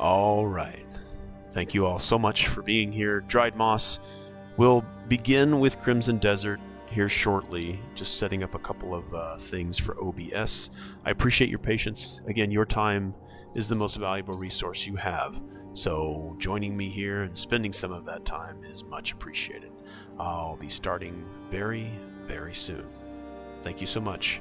All right. Thank you all so much for being here. Dried Moss will begin with Crimson Desert here shortly, just setting up a couple of things for OBS. I appreciate your patience. Again, your time is the most valuable resource you have, so joining me here and spending some of that time is much appreciated. I'll be starting very, very soon. Thank you so much.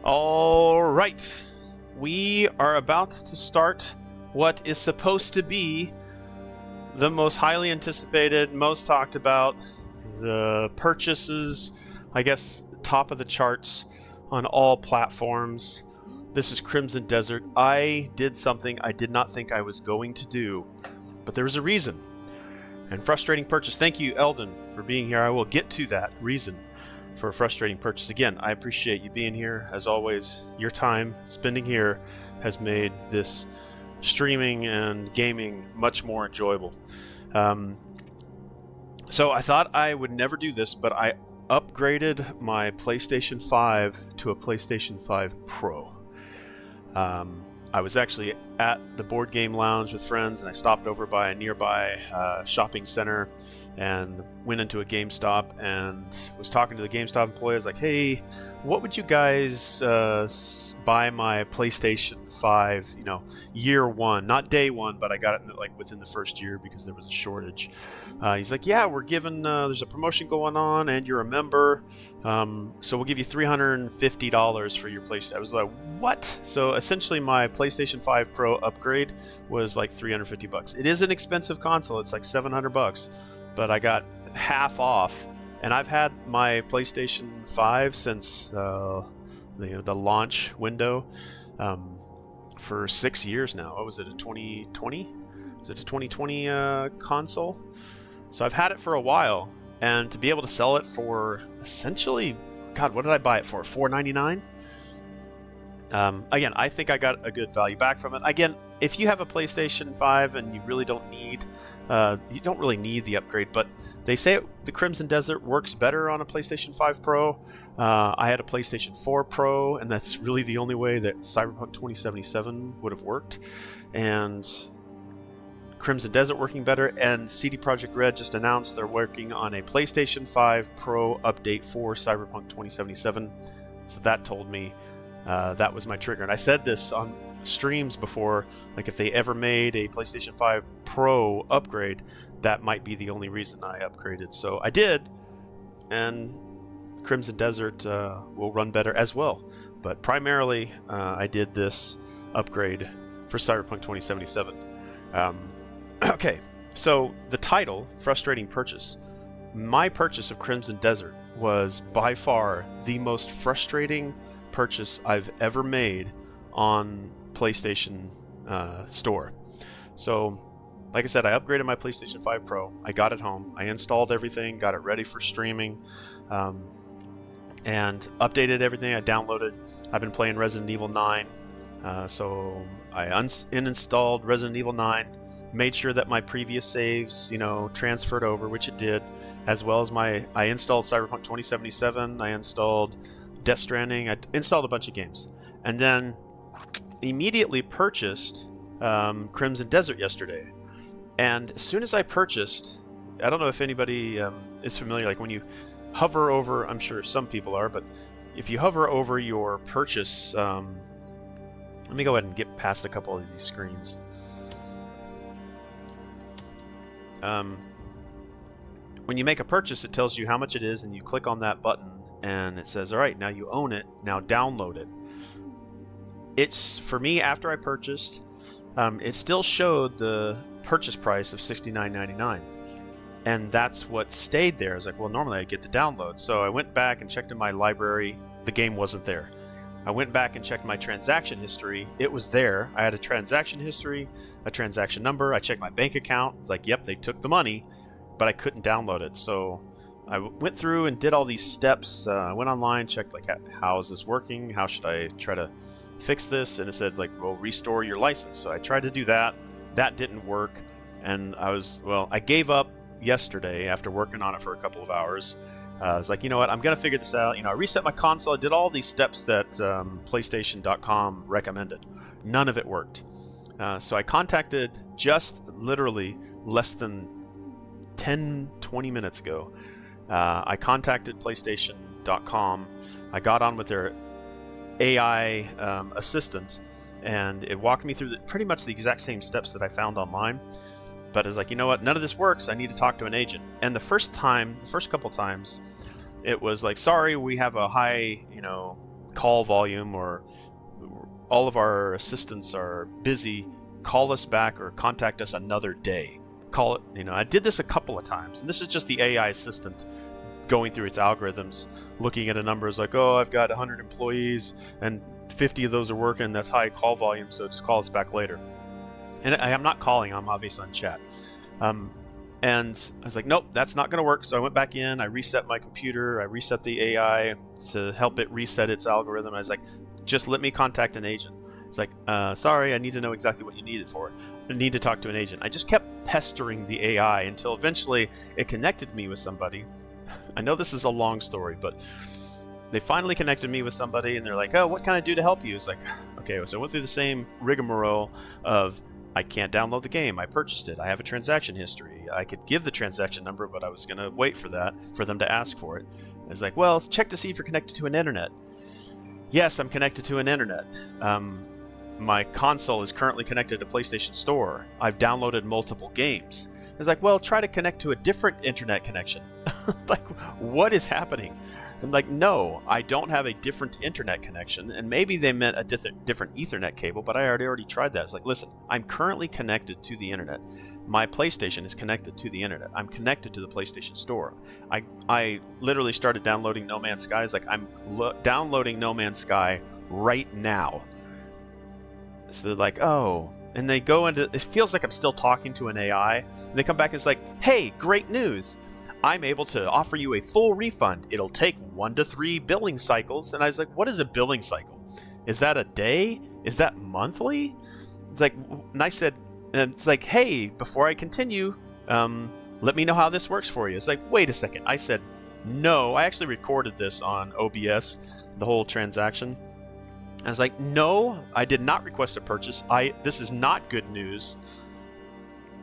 All right, we are about to start what is supposed to be the most highly anticipated, most talked about, the purchases, I guess, top of the charts on all platforms. This is Crimson Desert. I did something I did not think I was going to do, but there was a reason. And frustrating purchase. Thank you, Eldon, for being here. I will get to that reason for a frustrating purchase. Again, I appreciate you being here. As always, your time spending here has made this streaming and gaming much more enjoyable. So I thought I would never do this, but I upgraded my PlayStation 5 to a PlayStation 5 Pro. I was actually at the board game lounge with friends, and I stopped over by a nearby shopping center and went into a GameStop and was talking to the GameStop employee. I was like, hey, what would you guys buy my PlayStation 5, year one, not day one, but I got it like within the first year because there was a shortage. He's like, yeah, we're giving, there's a promotion going on and you're a member. So we'll give you $350 for your PlayStation. I was like, what? So essentially my PlayStation 5 Pro upgrade was like $350. It is an expensive console. It's like $700, but I got half off. And I've had my PlayStation 5 since the launch window for 6 years now. What was it, a 2020? Was it a 2020 console? So I've had it for a while, and to be able to sell it for essentially, God, what did I buy it for? $499? Again, I think I got a good value back from it. Again, if you have a PlayStation 5 and you really don't need, the upgrade, but they say the Crimson Desert works better on a PlayStation 5 Pro. I had a PlayStation 4 Pro, and that's really the only way that Cyberpunk 2077 would have worked. And Crimson Desert working better, and CD Projekt Red just announced they're working on a PlayStation 5 Pro update for Cyberpunk 2077. So that told me that was my trigger. And I said this on streams before, like if they ever made a PlayStation 5 Pro upgrade, that might be the only reason I upgraded. So I did, and Crimson Desert will run better as well. But primarily, I did this upgrade for Cyberpunk 2077. Okay, so the title, Frustrating Purchase. My purchase of Crimson Desert was by far the most frustrating purchase I've ever made on PlayStation Store. So, like I said, I upgraded my PlayStation 5 Pro. I got it home. I installed everything, got it ready for streaming, and updated everything. I downloaded. I've been playing Resident Evil 9, so I uninstalled Resident Evil 9. Made sure that my previous saves, transferred over, which it did, as well as I installed Cyberpunk 2077, I installed Death Stranding, I installed a bunch of games, and then immediately purchased Crimson Desert yesterday. And as soon as I purchased, I don't know if anybody is familiar, like when you hover over, I'm sure some people are, but if you hover over your purchase, let me go ahead and get past a couple of these screens. When you make a purchase, it tells you how much it is, and you click on that button, and it says, all right, now you own it, now download it. It's, for me, after I purchased, it still showed the purchase price of $69.99, and that's what stayed there. I was like, well, normally I get the download. So I went back and checked in my library. The game wasn't there. I went back and checked my transaction history. It was there. I had a transaction history, a transaction number. I checked my bank account. Like, yep, they took the money, but I couldn't download it. So I went through and did all these steps. I went online, checked, like, how is this working? How should I try to fix this? And it said, like, well, restore your license. So I tried to do that. That didn't work. And I gave up yesterday after working on it for a couple of hours. I was like, you know what, I'm going to figure this out. I reset my console. I did all these steps that PlayStation.com recommended. None of it worked. So I contacted just literally less than 10-20 minutes ago. I contacted PlayStation.com. I got on with their AI assistant, and it walked me through pretty much the exact same steps that I found online. But it's like, you know what, none of this works. I need to talk to an agent. And the first couple times, it was like, sorry, we have a high call volume, or all of our assistants are busy, call us back or contact us another day. Call it, I did this a couple of times, and this is just the AI assistant going through its algorithms, looking at a number, is like, oh, I've got 100 employees and 50 of those are working, that's high call volume, so just call us back later. And I'm not calling, I'm obviously on chat. And I was like, nope, that's not going to work. So I went back in, I reset my computer, I reset the AI to help it reset its algorithm. I was like, just let me contact an agent. It's like, sorry, I need to know exactly what you need it for. I need to talk to an agent. I just kept pestering the AI until eventually it connected me with somebody. I know this is a long story, but they finally connected me with somebody, and they're like, oh, what can I do to help you? It's like, okay, so I went through the same rigmarole of, I can't download the game. I purchased it. I have a transaction history. I could give the transaction number, but I was going to wait for that, for them to ask for it. I was like, well, check to see if you're connected to an internet. Yes, I'm connected to an internet. My console is currently connected to PlayStation Store. I've downloaded multiple games. I was like, well, try to connect to a different internet connection. Like, what is happening? I'm like, no, I don't have a different internet connection. And maybe they meant a different Ethernet cable, but I already tried that. It's like, listen, I'm currently connected to the internet. My PlayStation is connected to the internet. I'm connected to the PlayStation Store. I literally started downloading No Man's Sky. It's like, I'm downloading No Man's Sky right now. So they're like, oh. And they go into, it feels like I'm still talking to an AI. And they come back and it's like, hey, great news. I'm able to offer you a full refund. It'll take 1 to 3 billing cycles. And I was like, what is a billing cycle? Is that a day? Is that monthly? It's like, and I said, and it's like, hey, before I continue, let me know how this works for you. It's like, wait a second. I said, no, I actually recorded this on OBS, the whole transaction. I was like, no, I did not request a purchase. This is not good news.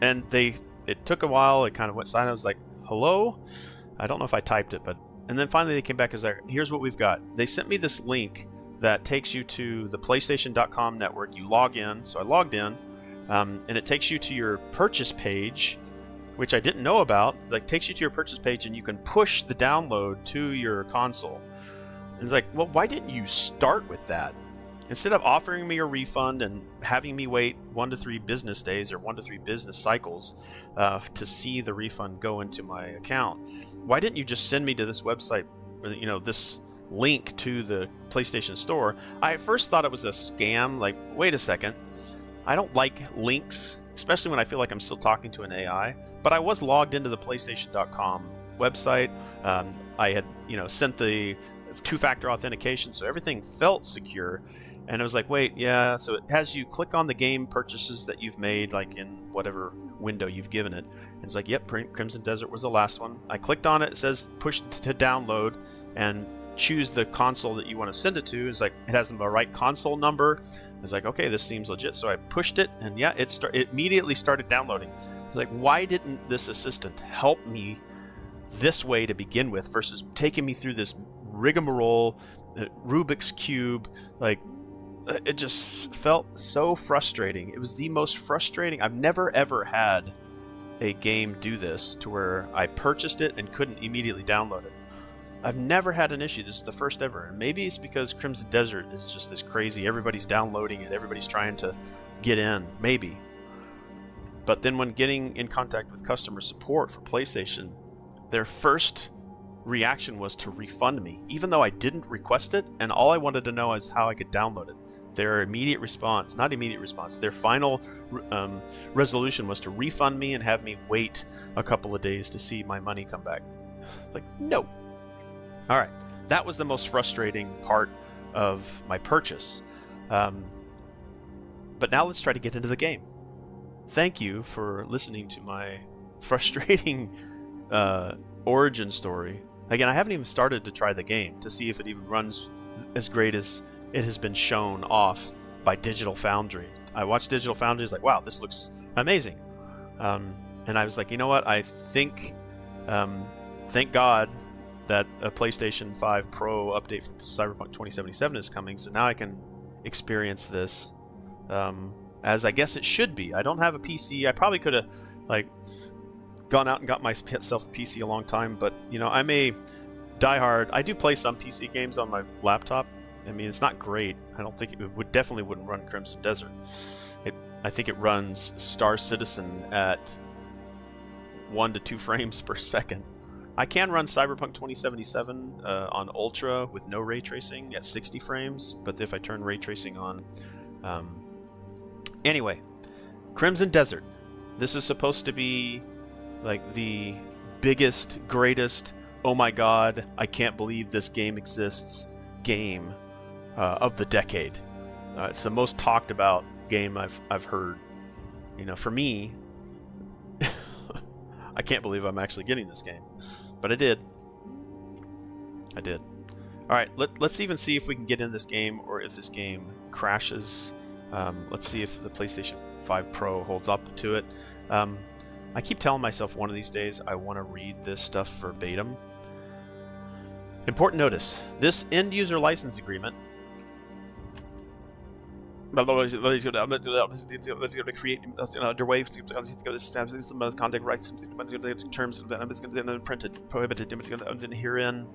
And it took a while. It kind of went silent. I was like, hello? I don't know if I typed it, and then finally they came back and said, here's what we've got. They sent me this link that takes you to the PlayStation.com network. You log in. So I logged in, and it takes you to your purchase page, which I didn't know about. It like takes you to your purchase page, and you can push the download to your console. And it's like, well, why didn't you start with that? Instead of offering me a refund and having me wait 1 to 3 business days or 1 to 3 business cycles to see the refund go into my account, why didn't you just send me to this website, this link to the PlayStation Store? I at first thought it was a scam. Like, wait a second. I don't like links, especially when I feel like I'm still talking to an AI. But I was logged into the PlayStation.com website. I had, sent the 2-factor authentication, so everything felt secure. And it was like, wait, yeah, so it has you click on the game purchases that you've made, like in whatever window you've given it. And it's like, yep, Crimson Desert was the last one. I clicked on it. It says push to download and choose the console that you want to send it to. It's like, it has the right console number. It's like, okay, this seems legit. So I pushed it, and yeah, it immediately started downloading. It's like, why didn't this assistant help me this way to begin with versus taking me through this rigmarole, Rubik's Cube? Like, it just felt so frustrating. It was the most frustrating. I've never ever had a game do this to where I purchased it and couldn't immediately download it. I've never had an issue. This is the first ever. And maybe it's because Crimson Desert is just this crazy. Everybody's downloading it. Everybody's trying to get in. Maybe. But then when getting in contact with customer support for PlayStation, their first reaction was to refund me, even though I didn't request it, and all I wanted to know is how I could download it. Their their final resolution was to refund me and have me wait a couple of days to see my money come back. Like, no. All right, that was the most frustrating part of my purchase. But now let's try to get into the game. Thank you for listening to my frustrating origin story. Again, I haven't even started to try the game to see if it even runs as great as it has been shown off by Digital Foundry. I watched Digital Foundry, like, wow, this looks amazing. And I was like, you know what? I think, thank God that a PlayStation 5 Pro update for Cyberpunk 2077 is coming, so now I can experience this as I guess it should be. I don't have a PC. I probably could have, gone out and got myself a PC a long time, but, I'm a diehard. I do play some PC games on my laptop, I mean, it's not great. I don't think it would definitely wouldn't run Crimson Desert. I think it runs Star Citizen at 1 to 2 frames per second. I can run Cyberpunk 2077 on Ultra with no ray tracing at 60 frames, but if I turn ray tracing on... Anyway, Crimson Desert. This is supposed to be like the biggest, greatest, oh my god, I can't believe this game exists game of the decade. It's the most talked about game I've heard. You know, for me, I can't believe I'm actually getting this game, but I did. All right, let's even see if we can get in this game or if this game crashes. Let's see if the PlayStation 5 Pro holds up to it. I keep telling myself one of these days I want to read this stuff verbatim. Important notice: this end user license agreement. Let's go to create underway. The most contact rights terms of printed prohibited herein.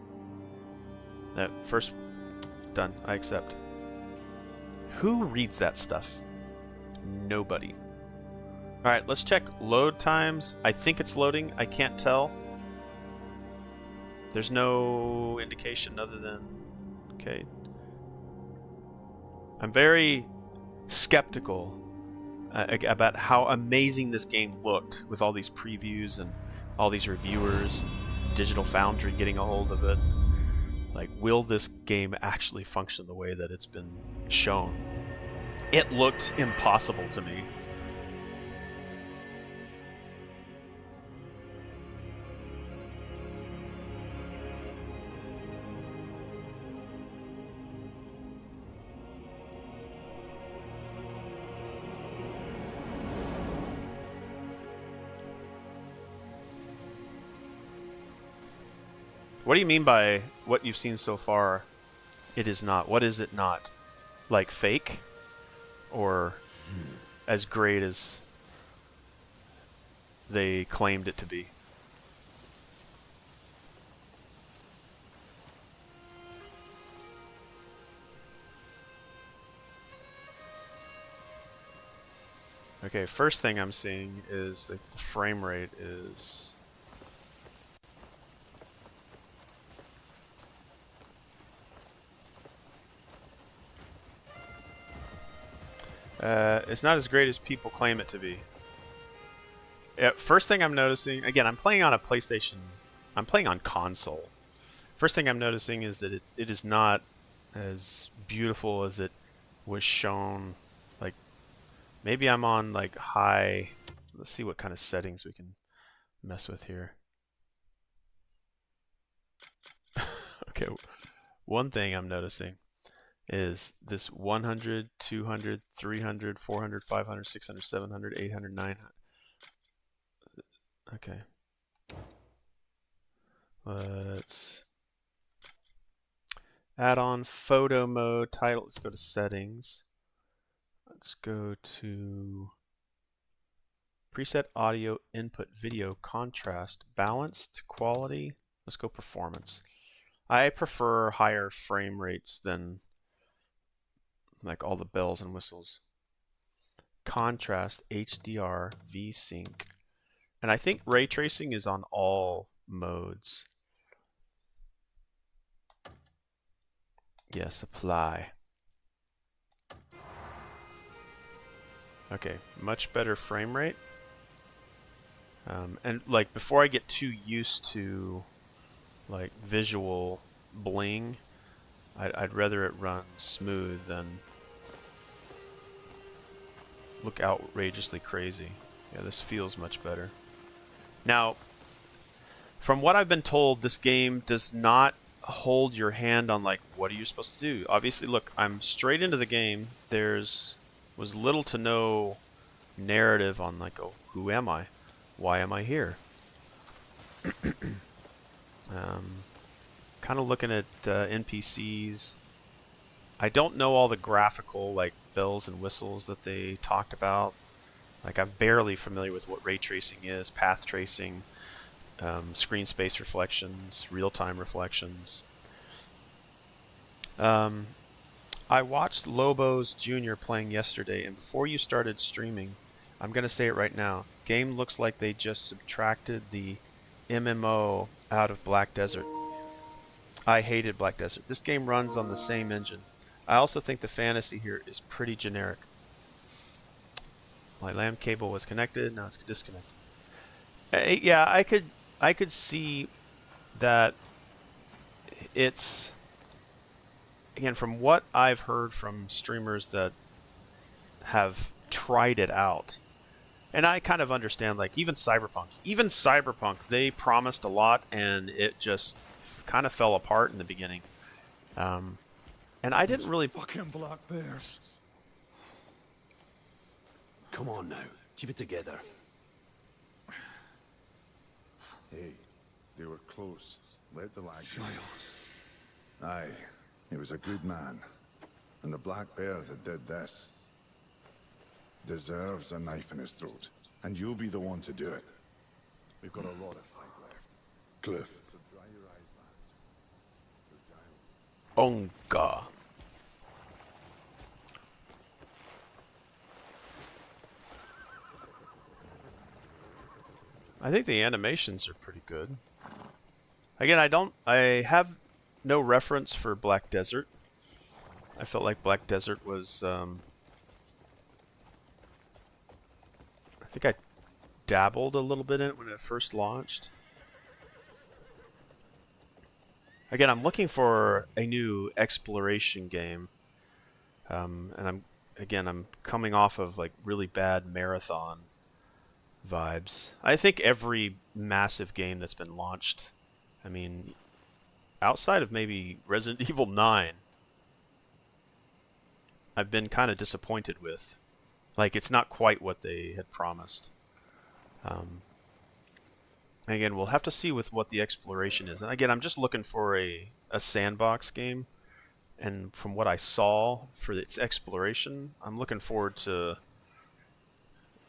First done. I accept. Who reads that stuff? Nobody. All right, let's check load times. I think it's loading. I can't tell. There's no indication other than okay. I'm very skeptical about how amazing this game looked with all these previews and all these reviewers, Digital Foundry getting a hold of it. Like, will this game actually function the way that it's been shown? It looked impossible to me. What do you mean by what you've seen so far? It is not. What is it not? Like fake? Or as great as they claimed it to be? Okay, first thing I'm seeing is that the frame rate is... it's not as great as people claim it to be. First thing I'm noticing, again, I'm playing on a PlayStation. I'm playing on console. First thing I'm noticing is that it is not as beautiful as it was shown. Like, maybe I'm on like high. Let's see what kind of settings we can mess with here. Okay, one thing I'm noticing is this 100, 200, 300, 400, 500, 600, 700, 800, 900. Okay. Let's add on photo mode, title. Let's go to settings. Let's go to preset audio input video contrast balanced quality. Let's go performance. I prefer higher frame rates than like all the bells and whistles. Contrast, HDR, VSync. And I think ray tracing is on all modes. Yes, apply. Okay, much better frame rate. And like before I get too used to like visual bling, I'd rather it run smooth than look outrageously crazy. Yeah, this feels much better. Now, from what I've been told, this game does not hold your hand on like, what are you supposed to do? Obviously, look, I'm straight into the game. There's was little to no narrative on like, oh, who am I? Why am I here? Kind of looking at NPCs. I don't know all the graphical like bells and whistles that they talked about. Like, I'm barely familiar with what ray tracing is, path tracing, screen space reflections, real-time reflections. I watched Lobos Jr. playing yesterday, and before you started streaming, I'm going to say it right now. Game looks like they just subtracted the MMO out of Black Desert. I hated Black Desert. This game runs on the same engine. I also think the fantasy here is pretty generic. My LAN cable was connected, now it's disconnected. Yeah, I could see that it's, again, from what I've heard from streamers that have tried it out, and I kind of understand, like, even Cyberpunk, they promised a lot and it just kind of fell apart in the beginning. And I didn't really... Fucking black bears. Come on now, keep it together. Hey, they were close. Let the lag go. Miles. Aye, he was a good man. And the black bear that did this deserves a knife in his throat. And you'll be the one to do it. We've got a lot of fight left. Cliff. So dry your eyes, lads. The Giles. Onga. I think the animations are pretty good. Again, I have no reference for Black Desert. I felt like Black Desert was, I think I dabbled a little bit in it when it first launched. Again, I'm looking for a new exploration game. And I'm coming off of like really bad Marathon vibes. I think every massive game that's been launched, I mean, outside of maybe Resident Evil 9, I've been kind of disappointed with. Like, it's not quite what they had promised. Again, we'll have to see with what the exploration is. And again, I'm just looking for a sandbox game. And from what I saw for its exploration, I'm looking forward to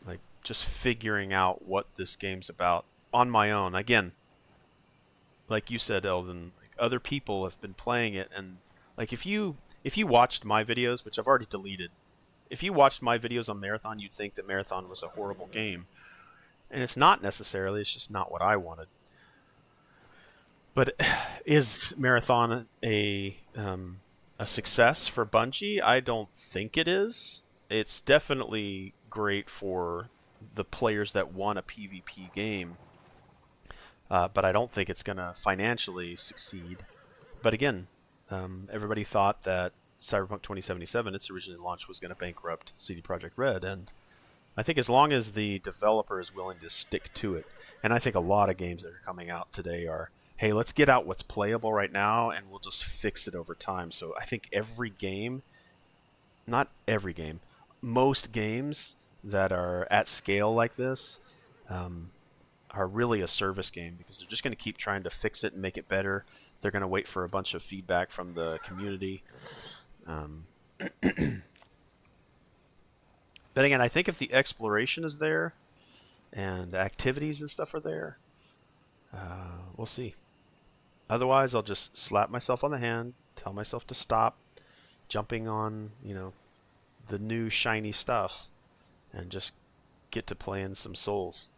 like just figuring out what this game's about on my own. Again, like you said, Eldon, like other people have been playing it, and like if you watched my videos, which I've already deleted, if you watched my videos on Marathon, you'd think that Marathon was a horrible game. And it's not necessarily, it's just not what I wanted. But is Marathon a success for Bungie? I don't think it is. It's definitely great for the players that want a PvP game. But I don't think it's going to financially succeed. But again, everybody thought that Cyberpunk 2077, its original launch, was going to bankrupt CD Projekt Red, and I think as long as the developer is willing to stick to it, and I think a lot of games that are coming out today are, hey, let's get out what's playable right now, and we'll just fix it over time. So I think every game, not every game, most games that are at scale like this are really a service game, because they're just going to keep trying to fix it and make it better. They're going to wait for a bunch of feedback from the community. But again, I think if the exploration is there and activities and stuff are there, we'll see. Otherwise, I'll just slap myself on the hand, tell myself to stop jumping on, the new shiny stuff, and just get to playing some Souls.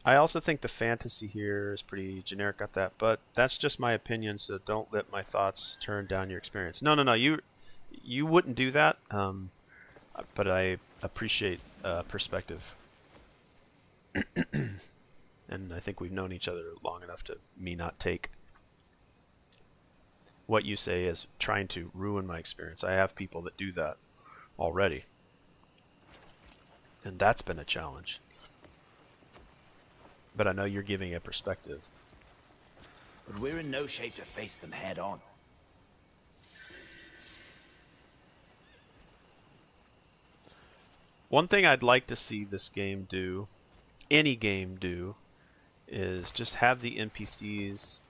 I also think the fantasy here is pretty generic at that, but that's just my opinion, so don't let my thoughts turn down your experience. No, you wouldn't do that, but I appreciate perspective. And I think we've known each other long enough to me not take what you say as trying to ruin my experience. I have people that do that already, and that's been a challenge. But I know you're giving a perspective. But we're in no shape to face them head on. One thing I'd like to see this game do, any game do, is just have the NPCs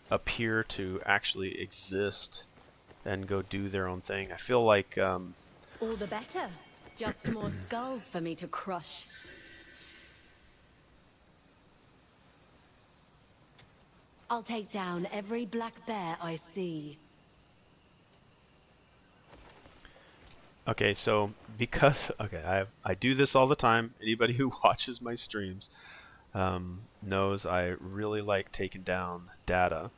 appear to actually exist and go do their own thing. I feel like... all the better. Just more skulls for me to crush. I'll take down every black bear I see. Okay, so because I do this all the time. Anybody who watches my streams knows I really like taking down data.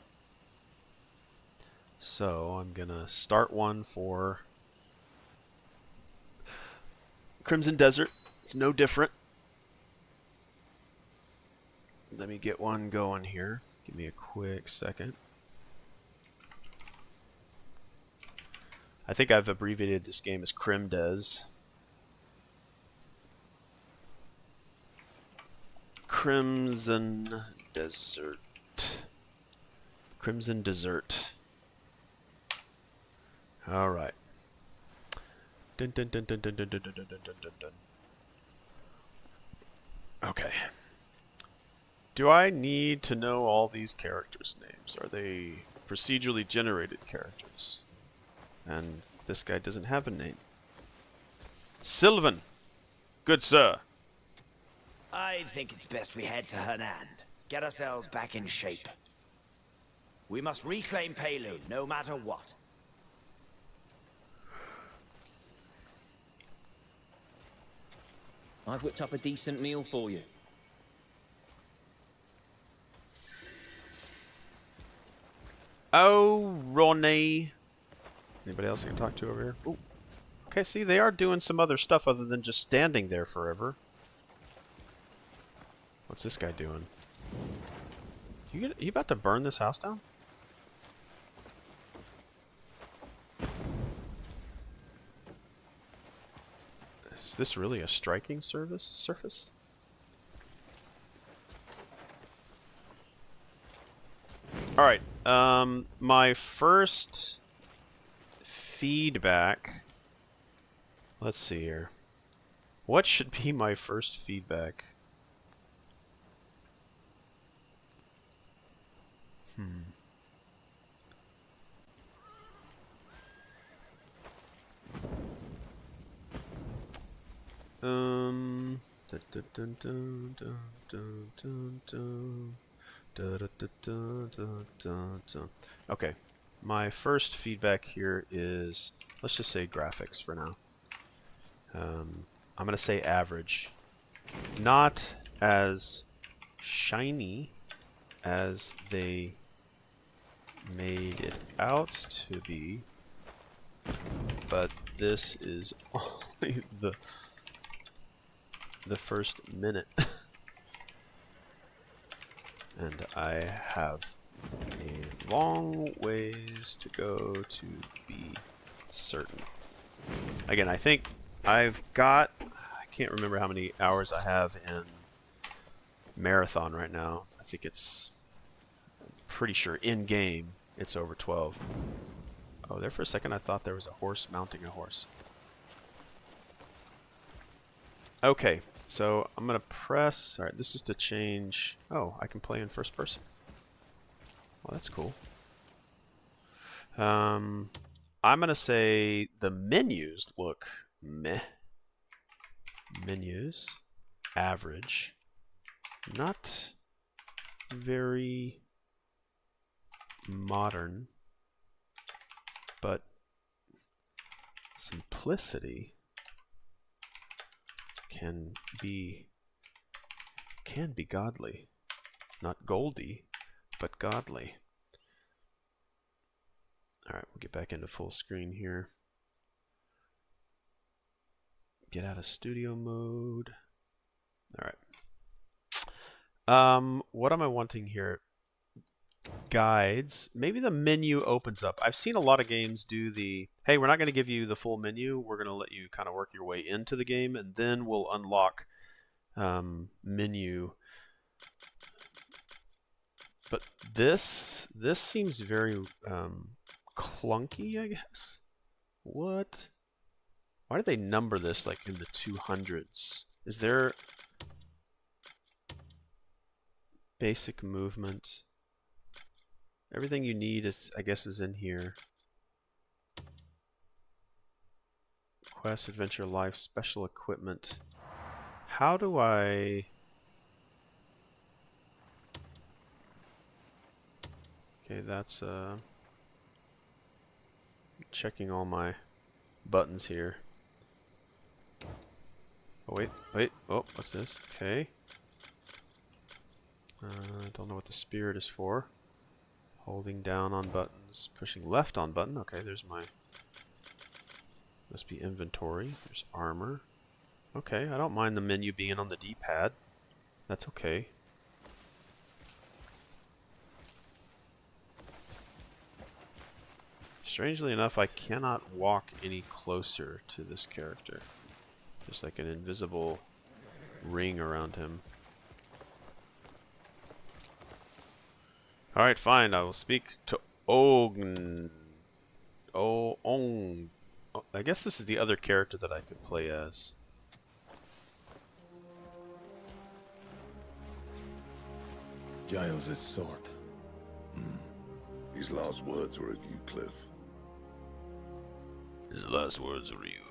So I'm gonna start one for Crimson Desert. It's no different. Let me get one going here. Give me a quick second. I think I've abbreviated this game as Crimdes. Crimson Desert. Crimson Desert. All right. Dun, dun, dun, dun, dun, dun, dun, dun, dun, dun, dun, dun. Okay. Do I need to know all these characters' names? Are they procedurally generated characters? And this guy doesn't have a name. Sylvan! Good sir. I think it's best we head to Hernand. Get ourselves back in shape. We must reclaim Payloon, no matter what. I've whipped up a decent meal for you. Oh, Ronnie. Anybody else I can talk to over here? Ooh. Okay, see, they are doing some other stuff other than just standing there forever. What's this guy doing? You about to burn this house down? Is this really a striking surface? Alright, my first feedback. Let's see here. What should be my first feedback? Dun, dun, dun, dun, dun, dun, dun, dun. Da, da, da, da, da, da, da. Okay, my first feedback here is, let's just say graphics for now. I'm going to say average. Not as shiny as they made it out to be, but this is only the first minute. And I have a long ways to go to be certain. Again, I think I've got, I can't remember how many hours I have in Marathon right now. I think it's, I'm pretty sure in-game it's over 12. Oh, there for a second I thought there was a horse mounting a horse. Okay, so I'm going to press... Alright, this is to change... Oh, I can play in first person. Well, that's cool. I'm going to say the menus look meh. Menus. Average. Not very modern. But simplicity can be godly. Not goldy, but godly. Alright, we'll get back into full screen here. Get out of studio mode. Alright. What am I wanting here? Guides. Maybe the menu opens up. I've seen a lot of games do the, hey, we're not going to give you the full menu. We're going to let you kind of work your way into the game, and then we'll unlock menu. But this seems very clunky, I guess. What? Why do they number this like in the 200s? Is there basic movement? Everything you need is, I guess, is in here. Quest, adventure, life, special equipment. How do I... Okay, that's checking all my buttons here. Oh, wait, wait. Oh, what's this? Okay. Don't know what the spirit is for. Holding down on buttons, pushing left on button. Okay, there's my... Must be inventory. There's armor. Okay, I don't mind the menu being on the D-pad. That's okay. Strangely enough, I cannot walk any closer to this character. There's like an invisible ring around him. Alright, fine. I will speak to Ogn. Ong. I guess this is the other character that I could play as. Giles' sword. His last words were of you, Cliff. His last words are you.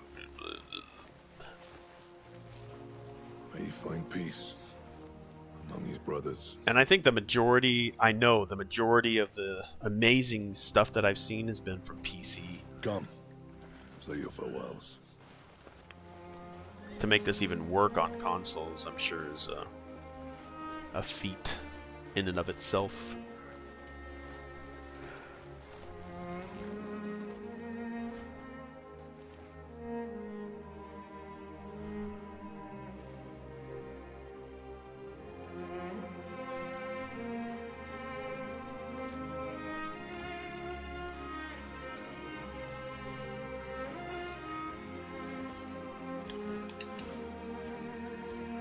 May he find peace among his brothers. And I think the majority, I know the majority of the amazing stuff that I've seen has been from PC. Come, say your farewells. To make this even work on consoles, I'm sure is a feat in and of itself.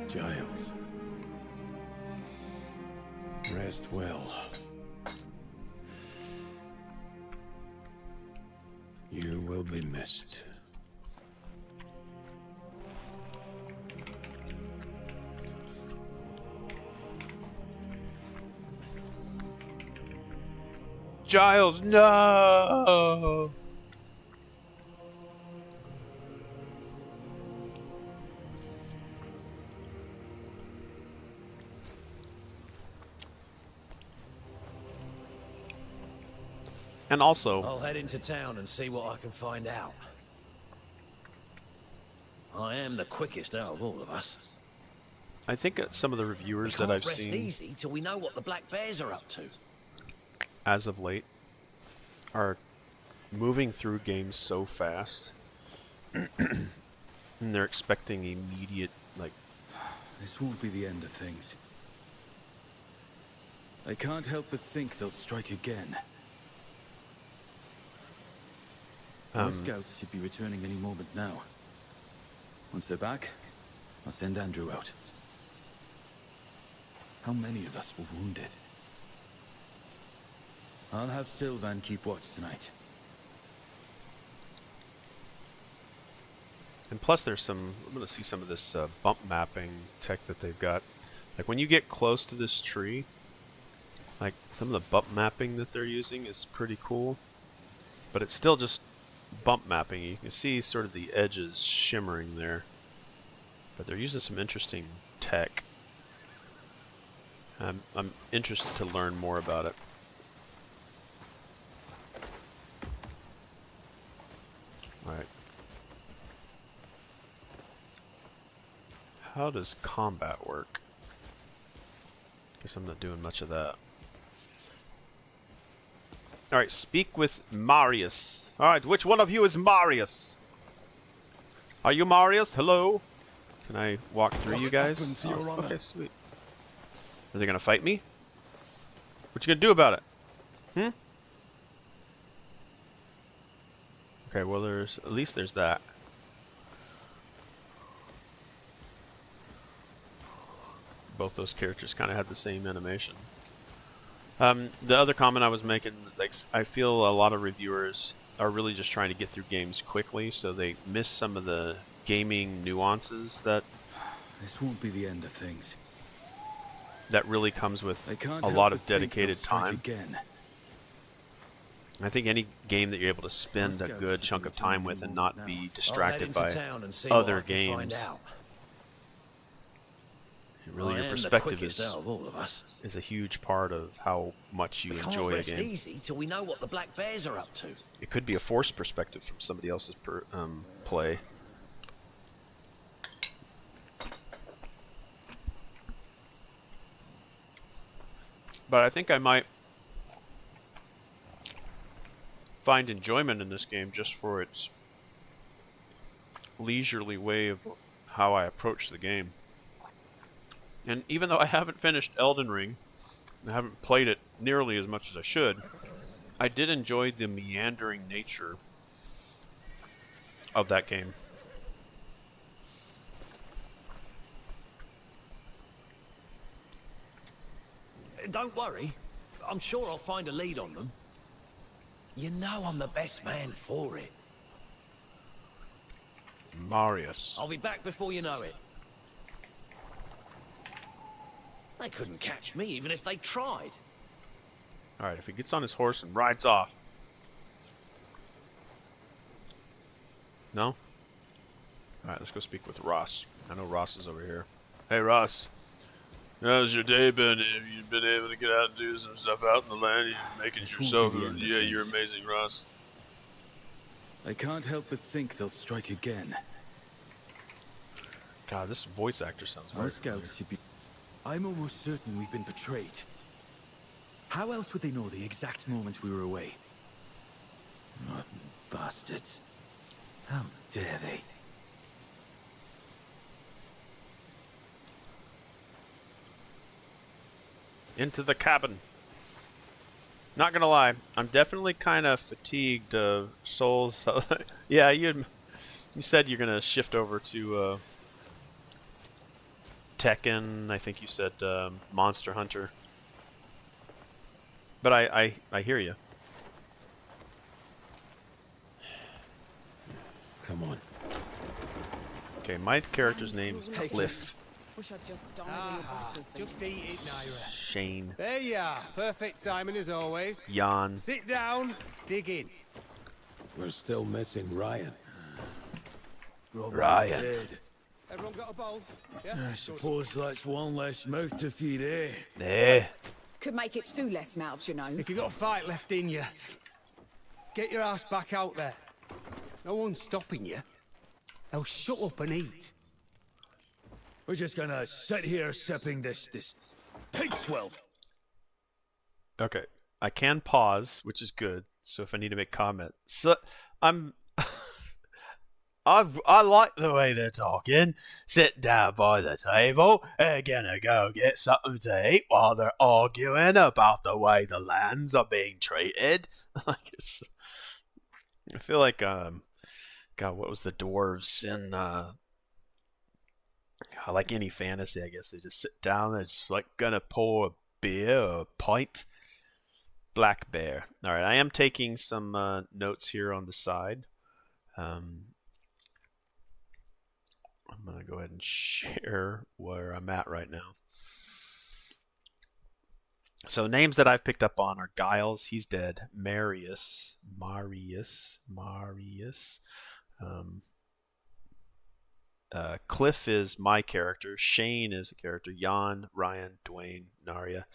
Giles. Rest well. You will be missed. Giles, no! And also, I'll head into town and see what I can find out. I am the quickest out of all of us. I think some of the reviewers We that I've can't rest seen easy till we know what the Black Bears are up to. as of late are moving through games so fast, and they're expecting immediate, like, This won't be the end of things. I can't help but think they'll strike again. Our scouts should be returning any moment now. Once they're back, I'll send Andrew out. How many of us were wounded? I'll have Sylvan keep watch tonight. and plus there's some, I'm going to see some of this bump mapping tech that they've got. Like when you get close to this tree, like some of the bump mapping that they're using is pretty cool, but it's still just bump mapping. You can see sort of the edges shimmering there, but they're using some interesting tech. I'm interested to learn more about it. Alright. How does combat work? Guess I'm not doing much of that. Alright, speak with Marius. Alright, which one of you is Marius? Are you Marius? Hello? Can I walk through you guys? happened to Your Honor? Okay, sweet. Are they gonna fight me? What you gonna do about it? Okay, well there's, at least there's that. Both those characters kind of had the same animation. The other comment I was making, like, I feel a lot of reviewers are really just trying to get through games quickly, so they miss some of the gaming nuances that This won't be the end of things. really comes with I can't a help lot but of think they'll dedicated strike time. again. I think any game that you're able to spend a good chunk of time with and not be distracted by other games, really your perspective is a huge part of how much you enjoy a rest game. easy till we know what the Black Bears are up to. It could be a forced perspective from somebody else's play. But I think I might find enjoyment in this game just for its leisurely way of how I approach the game. And even though I haven't finished Elden Ring, I haven't played it nearly as much as I should, I did enjoy the meandering nature of that game. Don't worry. I'm sure I'll find a lead on them. You know I'm the best man for it. Marius. I'll be back before you know it. They couldn't catch me even if they tried. Alright, if he gets on his horse and rides off. No? Alright, let's go speak with Ross. I know Ross is over here. Hey, Ross. How's your day been? Have you been able to get out and do some stuff out in the land? You're making This yourself... won't be the end of Yeah, you're things. amazing, Ross. I can't help but think they'll strike again. God, this voice actor sounds very Our scouts should be... I'm almost certain we've been betrayed. How else would they know the exact moment we were away? Rotten bastards. How dare they? into the cabin. Not gonna lie, I'm definitely kind of fatigued of Souls. Yeah, you said you're gonna shift over to Tekken. I think you said Monster Hunter. But I hear you. Come on. Okay, my character's name is Cliff Wish I'd just died on the battlefield. Just eat it, Naira. Shane There you are. Perfect timing as always. Jan. Sit down, dig in. We're still missing Ryan. Ryan. Dead. Everyone got a bowl? Yeah? I suppose that's one less mouth to feed, eh? Eh. Could make it two less mouths, you know. If you got a fight left in you, get your ass back out there. No one's stopping you. Now shut up and eat. We're just gonna sit here sipping this pig swill. Okay, I can pause, which is good. So if I need to make comment, so I like the way they're talking. Sit down by the table. They're gonna go get something to eat while they're arguing about the way the lands are being treated. Like I feel like God, what was the dwarves in like any fantasy? I guess they just sit down. They're just like gonna pour a beer or a pint. Black Bear. All right, I am taking some notes here on the side. I'm going to go ahead and share where I'm at right now. So names that I've picked up on are Giles, he's dead. Marius. Cliff is my character. Shane is a character. Jan, Ryan, Dwayne, Narya.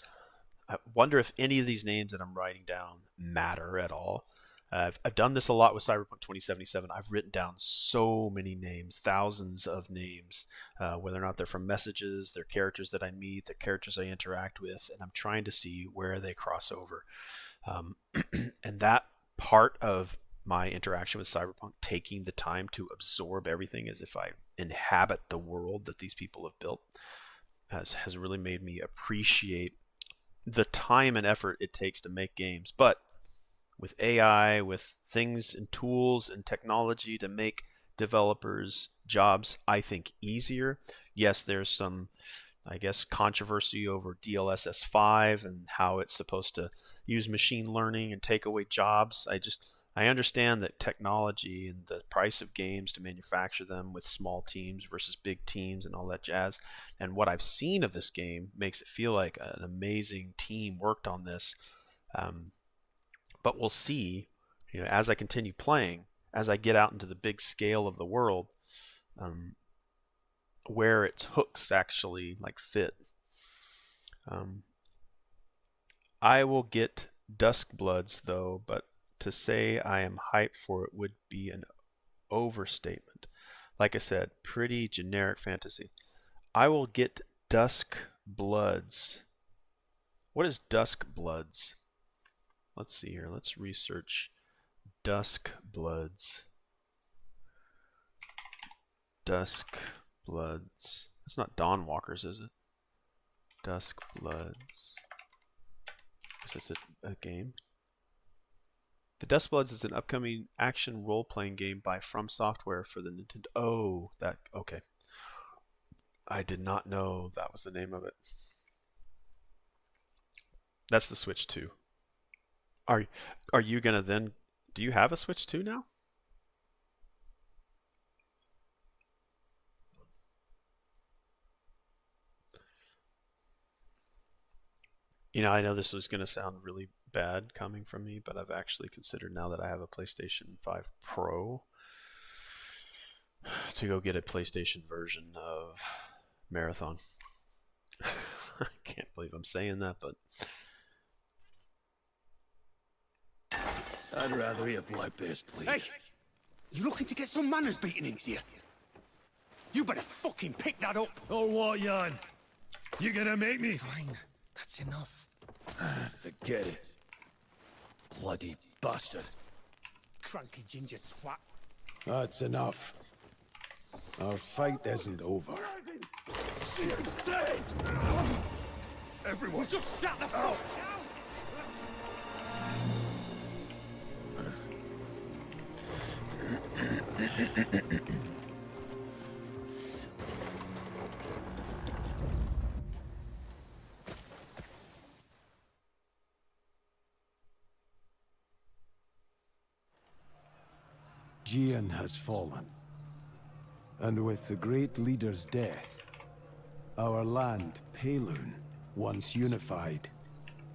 I wonder if any of these names that I'm writing down matter at all. I've done this a lot with Cyberpunk 2077. I've written down so many names, thousands of names, whether or not they're from messages, they're characters that I meet, they're characters I interact with, and I'm trying to see where they cross over. And that part of my interaction with Cyberpunk, taking the time to absorb everything as if I inhabit the world that these people have built, has really made me appreciate the time and effort it takes to make games. But with AI, with things and tools and technology to make developers' jobs, I think, easier. Yes, there's some, I guess, controversy over DLSS 5 and how it's supposed to use machine learning and take away jobs. I understand that technology and the price of games to manufacture them with small teams versus big teams and all that jazz. And what I've seen of this game makes it feel like an amazing team worked on this. But we'll see, as I continue playing, as I get out into the big scale of the world, where its hooks actually fit. I will get Duskbloods though, but to say I am hyped for it would be an overstatement. Like I said, pretty generic fantasy. I will get Duskbloods What is Dusk Bloods? Let's see here. Let's research Dusk Bloods. Dusk Bloods. It's not Dawnwalkers, is it? Dusk Bloods. Is this a game? The Dusk Bloods is an upcoming action role-playing game by From Software for the Nintendo. Oh, that okay. I did not know that was the name of it. That's the Switch 2. Are you gonna then? Do you have a Switch 2 now? You know, I know this was going to sound really bad coming from me, but I've actually considered now that I have a PlayStation 5 Pro to go get a PlayStation version of Marathon. I can't believe I'm saying that, but I'd rather eat a Blackbeard's, please. Hey! You looking to get some manners beaten into you? You better fucking pick that up! Or what, Jan? You gonna make me? Fine, that's enough. Forget it. Bloody bastard. Cranky ginger twat. That's enough. Our fight isn't over. Shion's dead! Everyone, Just shut the fuck down! Gian has fallen. And with the great leader's death, our land, Pelun, once unified,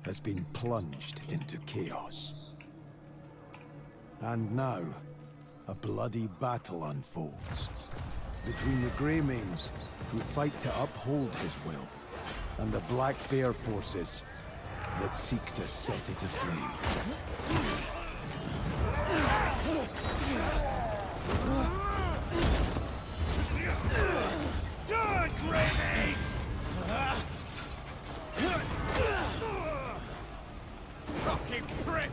has been plunged into chaos. And now, a bloody battle unfolds between the Greymanes, who fight to uphold his will, and the Black Bear forces that seek to set it aflame. Die, Greymane! Fucking prick!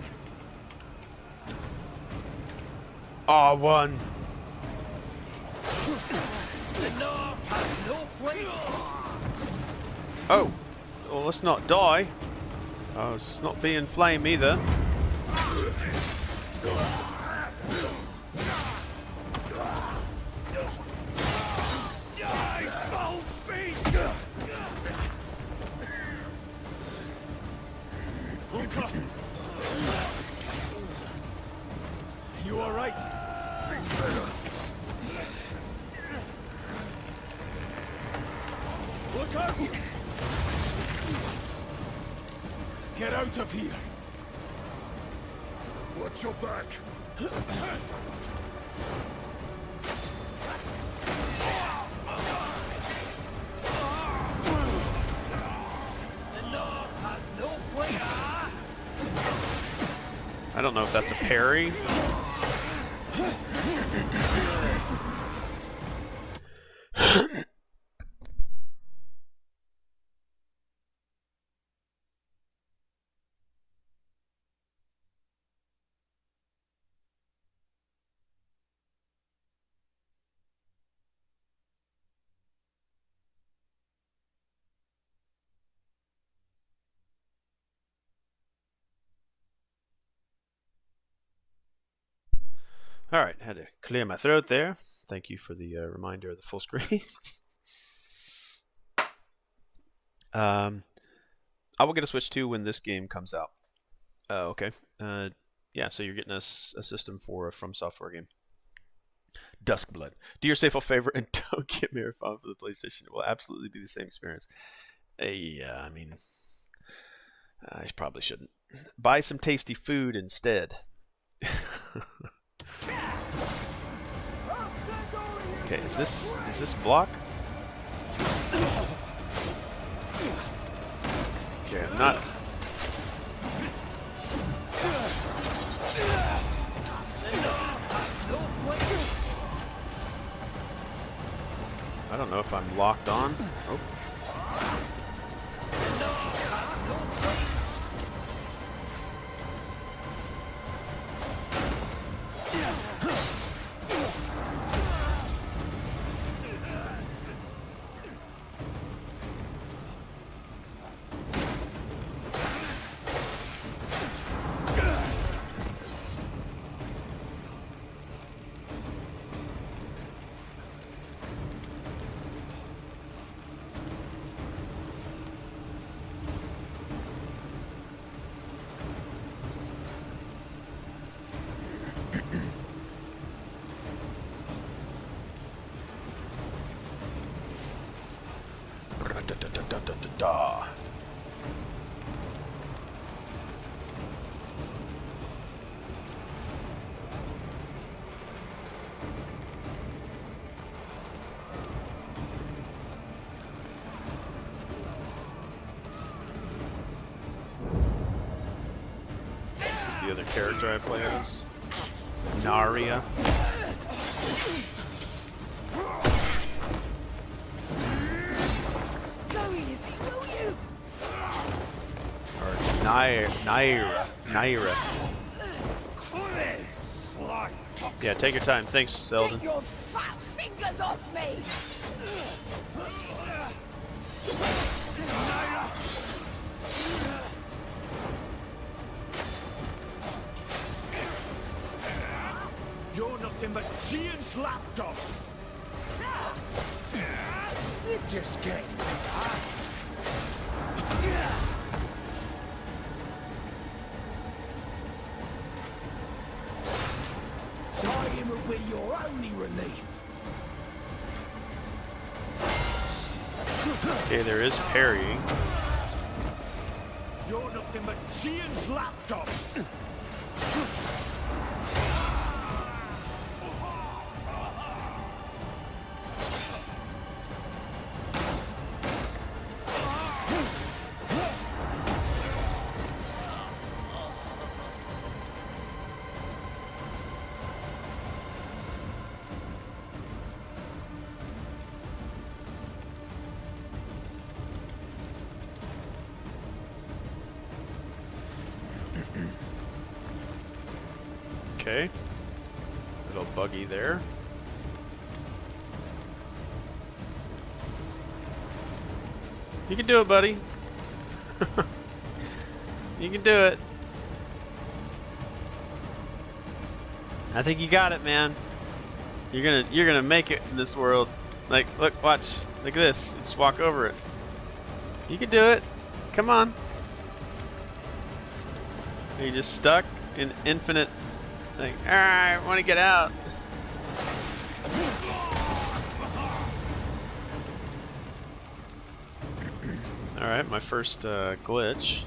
ah, one. The North has no place. Oh, well, let's not die. Oh, it's not being flame either. Die, foul beast! You all right? Look out! Get out of here! watch your back. I don't know if that's a parry. All right, had to clear my throat there. Thank you for the reminder of the full screen. I will get a Switch 2 when this game comes out. Okay. Yeah, so you're getting a system for a From Software game. Duskblood. Do your safe favorite and don't get Marathon for the PlayStation. It will absolutely be the same experience. Yeah, I mean, I probably shouldn't. Buy some tasty food instead. Okay, is this block? Okay, I'm not. I don't know if I'm locked on. Oh. the other character I play as. Narya. Go easy, will you? Or Naira. Yeah, take your time. Thanks, Zelda. Get your fat fingers off me! You're nothing but Giant's lapdogs. You're just getting started. Dying will be your only relief. Okay, there is parrying. You're nothing but Giant's lapdogs. Okay. Little buggy there. You can do it, buddy. You can do it. I think you got it, man. You're gonna make it in this world. Like, look, watch. Look at this. Just walk over it. You can do it. Come on. Are you just stuck in infinite? Like, I want to get out. All right, my first glitch.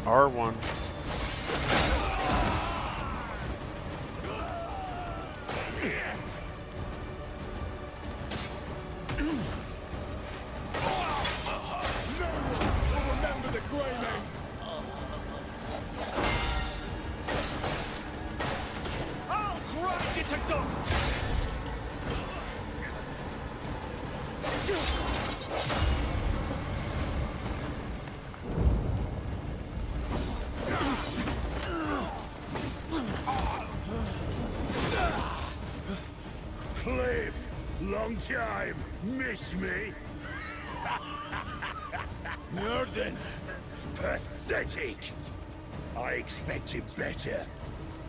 R1. Cliff, long time. Miss me? Northern. Pathetic. I expected better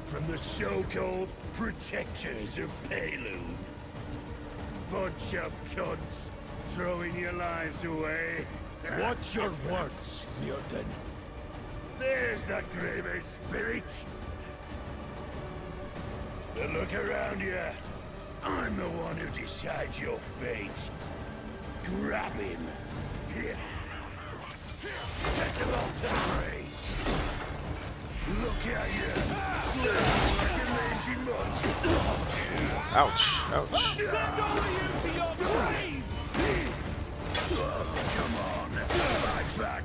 from the so-called protectors of Payloon. Bunch of cunts throwing your lives away. Watch your words, Northern. There's the Graven spirit. But look around you. I'm the one who decides your fate. Grab him. Here. Set them all to free. Look at you. Slip like a mangy munch. Ouch! Ouch! Send all of you to your graves! Come on. Fight back.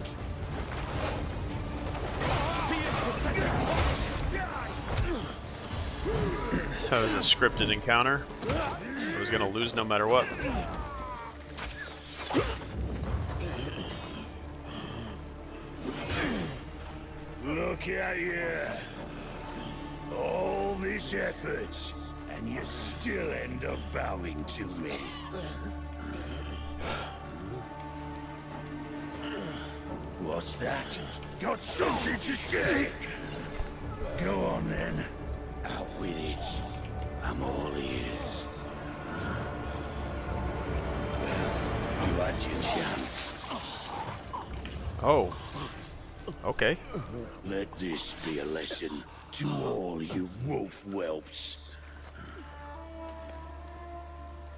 That was a scripted encounter. I was gonna lose no matter what. Look at you. All this effort, and you still end up bowing to me. What's that? Got something to say? Go on then. Out with it. I'm all ears. Well, you had your chance. Oh. Okay. Let this be a lesson to all you wolf whelps.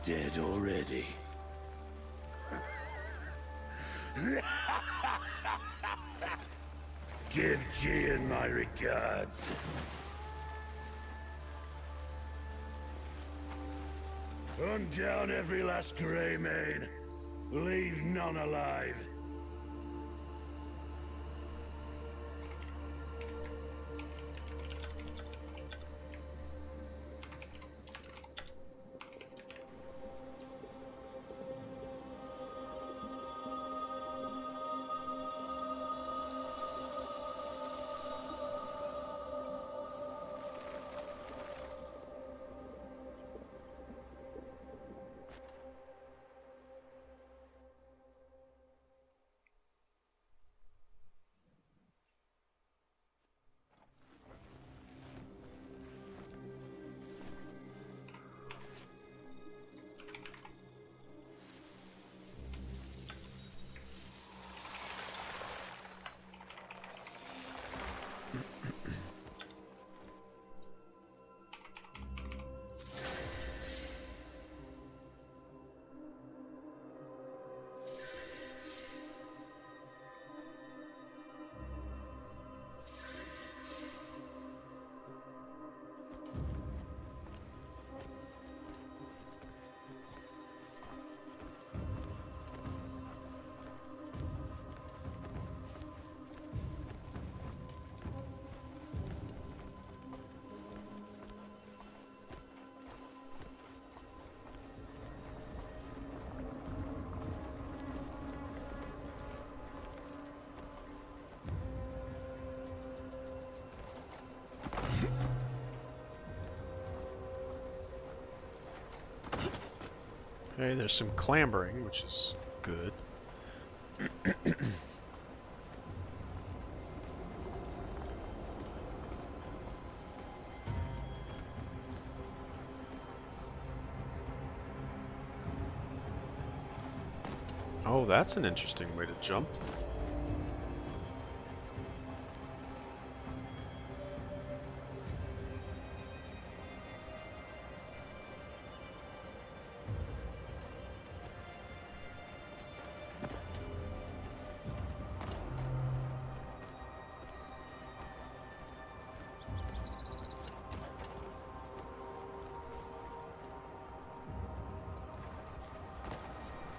Dead already. Give Gian my regards. Hunt down every last Greymane. Leave none alive. Okay, there's some clambering, which is good. Oh, that's an interesting way to jump.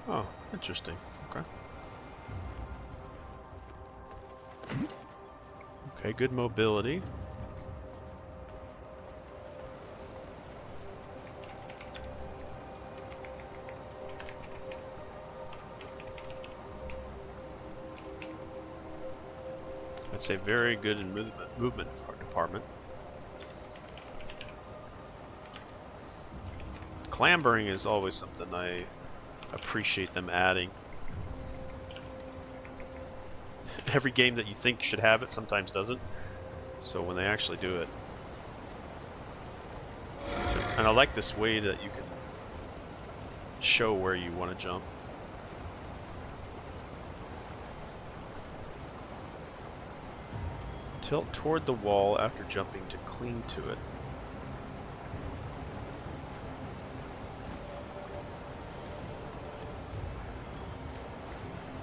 Oh, interesting. Okay. Okay, good mobility. I'd say very good in movement department. Clambering is always something I appreciate them adding. Every game that you think should have it sometimes doesn't. So when they actually do it. And I like this way that you can show where you want to jump. Tilt toward the wall after jumping to cling to it.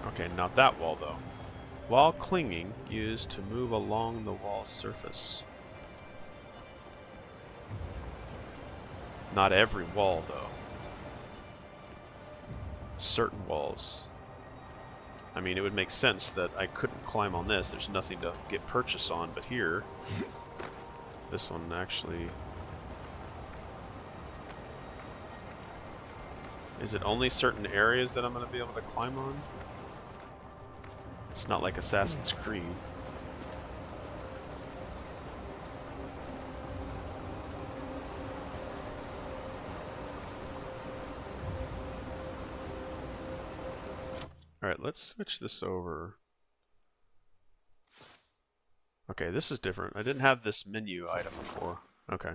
Okay, not that wall though. While clinging, use to move along the wall surface. Not every wall though. Certain walls. I mean, it would make sense that I couldn't climb on this. There's nothing to get purchase on, but here, this one actually... Is it only certain areas that I'm going to be able to climb on? It's not like Assassin's Creed. Alright, let's switch this over. Okay, this is different. I didn't have this menu item before. Okay.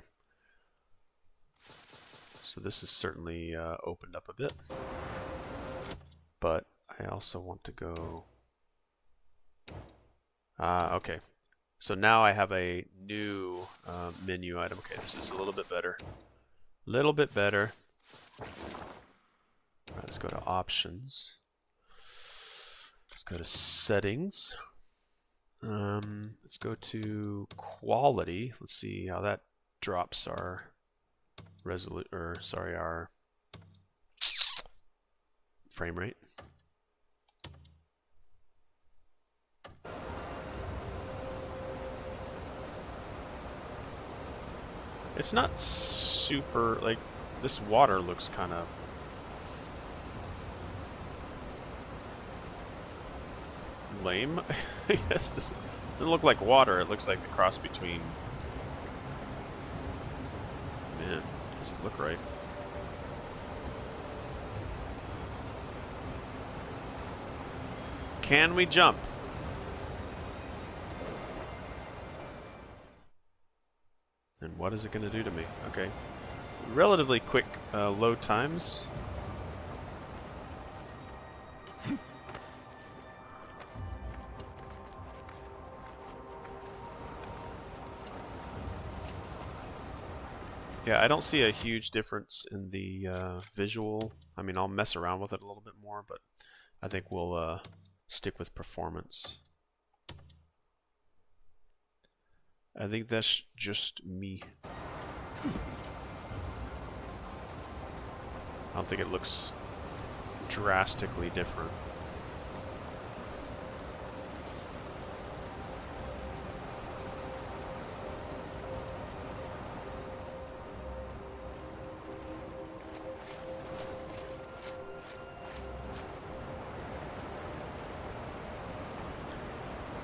So this is certainly opened up a bit. But I also want to go... okay. So now I have a new menu item. Okay, this is a little bit better. Little bit better. All right, let's go to options. Let's go to settings. Let's go to quality. Let's see how that drops our our frame rate. It's not super, like, this water looks kind of lame, I guess. This doesn't look like water. It looks like the cross between... Man, doesn't look right. Can we jump? And what is it going to do to me? Okay. Relatively quick load times. Yeah, I don't see a huge difference in the visual. I mean, I'll mess around with it a little bit more, but I think we'll stick with performance. I think that's just me. I don't think it looks drastically different.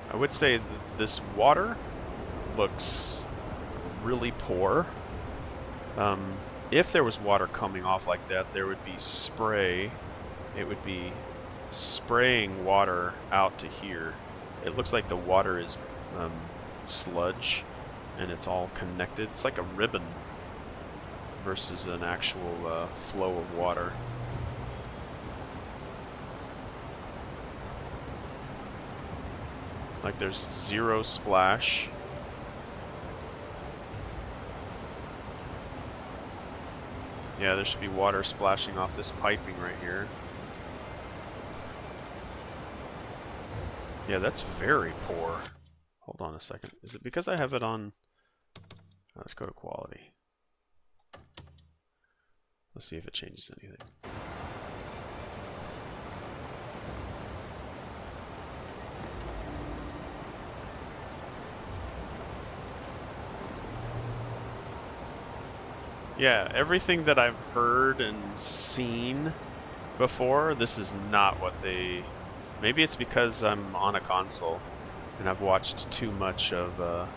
I would say this water looks really poor. If there was water coming off like that, there would be spray. It would be spraying water out to here. It looks like the water is sludge, and it's all connected. It's like a ribbon versus an actual flow of water. Like there's zero splash. Yeah, there should be water splashing off this piping right here. Yeah, that's very poor. Hold on a second. Is it because I have it on... Let's go to quality. Let's see if it changes anything. Yeah, everything that I've heard and seen before, this is not what they... Maybe it's because I'm on a console and I've watched too much of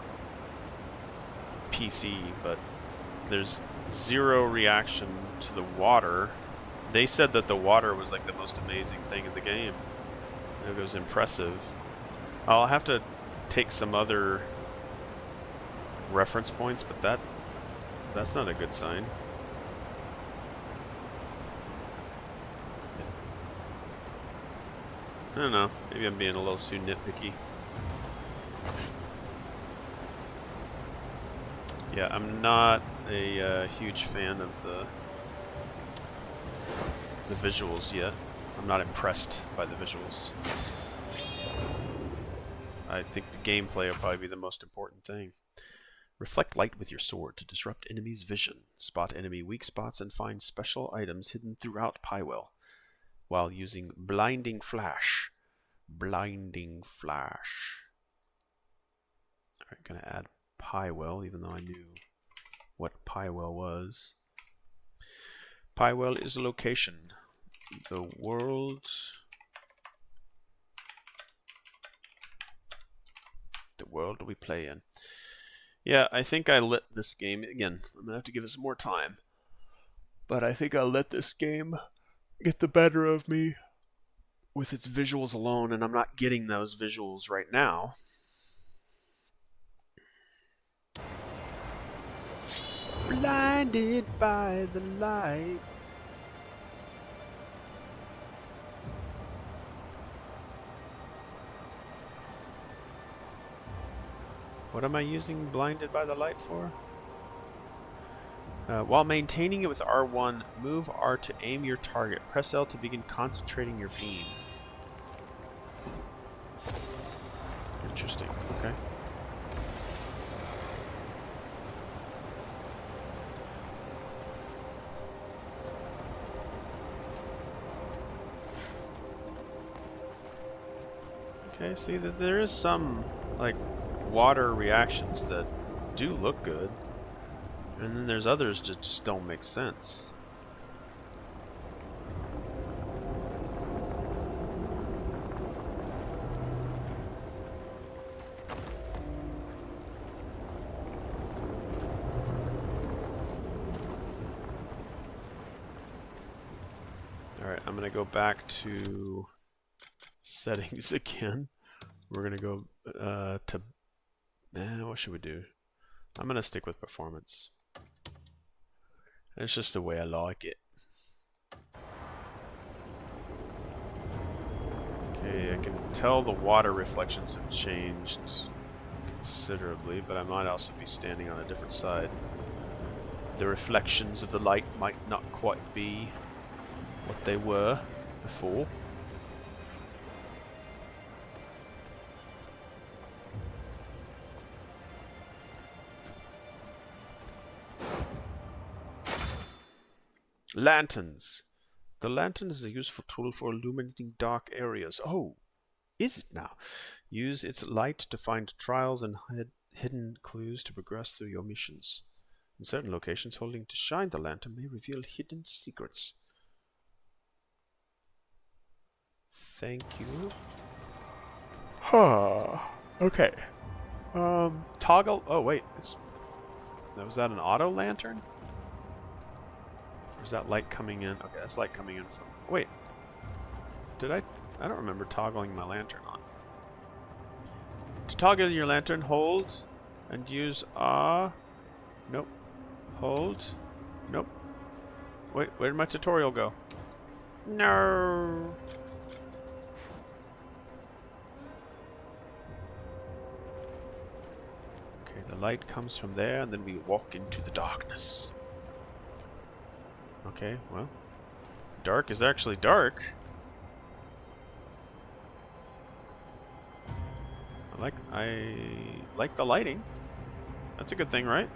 PC, but there's zero reaction to the water. They said that the water was like the most amazing thing in the game. It was impressive. I'll have to take some other reference points, but that's not a good sign. I don't know. Maybe I'm being a little too nitpicky. Yeah, I'm not a huge fan of the visuals yet. I'm not impressed by the visuals. I think the gameplay will probably be the most important thing. Reflect light with your sword to disrupt enemies' vision. Spot enemy weak spots and find special items hidden throughout Pywell while using Blinding Flash. Blinding Flash. Alright, gonna add Pywell, even though I knew what Pywell was. Pywell is a location. The world... The world we play in. Yeah, I think I let this game, again, I'm going to have to give it some more time, but I think I'll let this game get the better of me with its visuals alone, and I'm not getting those visuals right now. Blinded by the light. What am I using blinded by the light for? While maintaining it with R1, move R to aim your target. Press L to begin concentrating your beam. Interesting. Okay. Okay, see that there is some like water reactions that do look good, and then there's others that just don't make sense. Alright, I'm gonna go back to settings again. We're gonna go to what should we do? I'm gonna stick with performance. It's just the way I like it. Okay, I can tell the water reflections have changed considerably, but I might also be standing on a different side. The reflections of the light might not quite be what they were before. Lanterns. The lantern is a useful tool for illuminating dark areas. Oh, is it now? Use its light to find trials and hidden clues to progress through your missions. In certain locations, holding to shine the lantern may reveal hidden secrets. Thank you. Okay. Toggle. Oh wait, was that an auto lantern? Or is that light coming in? Okay, that's light coming in from... Wait. Did I don't remember toggling my lantern on. To toggle your lantern, hold and use R. Nope. Hold. Nope. Wait, where did my tutorial go? No. Okay, the light comes from there, and then we walk into the darkness. Okay, well, dark is actually dark. I like the lighting. That's a good thing, right?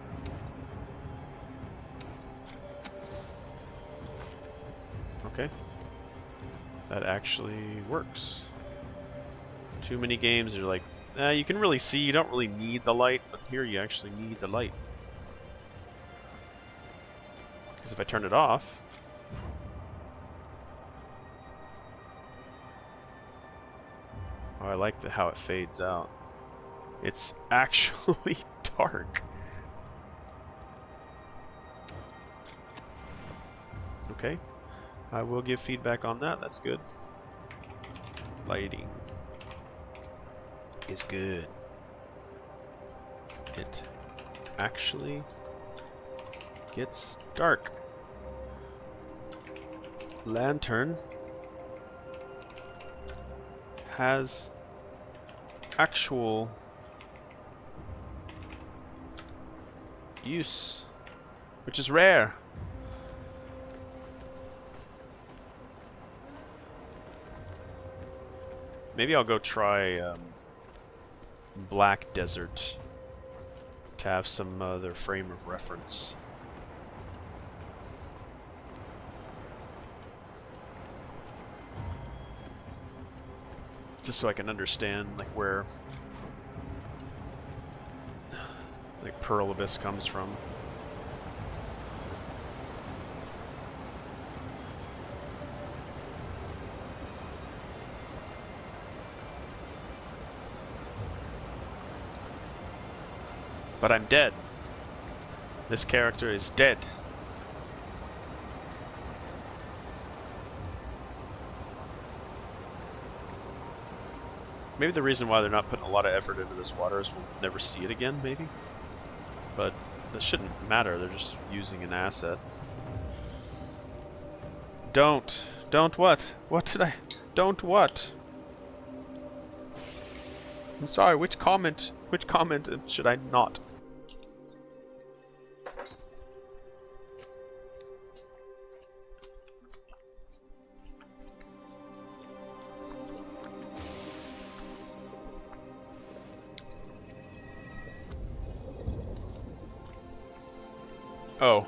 Okay. That actually works. Too many games are like, you can really see, you don't really need the light, but here you actually need the light. Because if I turn it off... Oh, I like how it fades out. It's actually dark. Okay. I will give feedback on that. That's good. Lighting is good. It actually gets dark. Lantern has actual use, which is rare. Maybe I'll go try Black Desert to have some other frame of reference. Just so I can understand like where like Pearl Abyss comes from. But I'm dead. This character is dead. Maybe the reason why they're not putting a lot of effort into this water is we'll never see it again, maybe. But That shouldn't matter. They're just using an asset. Don't what? What did I? Don't what? I'm sorry. Which comment should I not? Oh.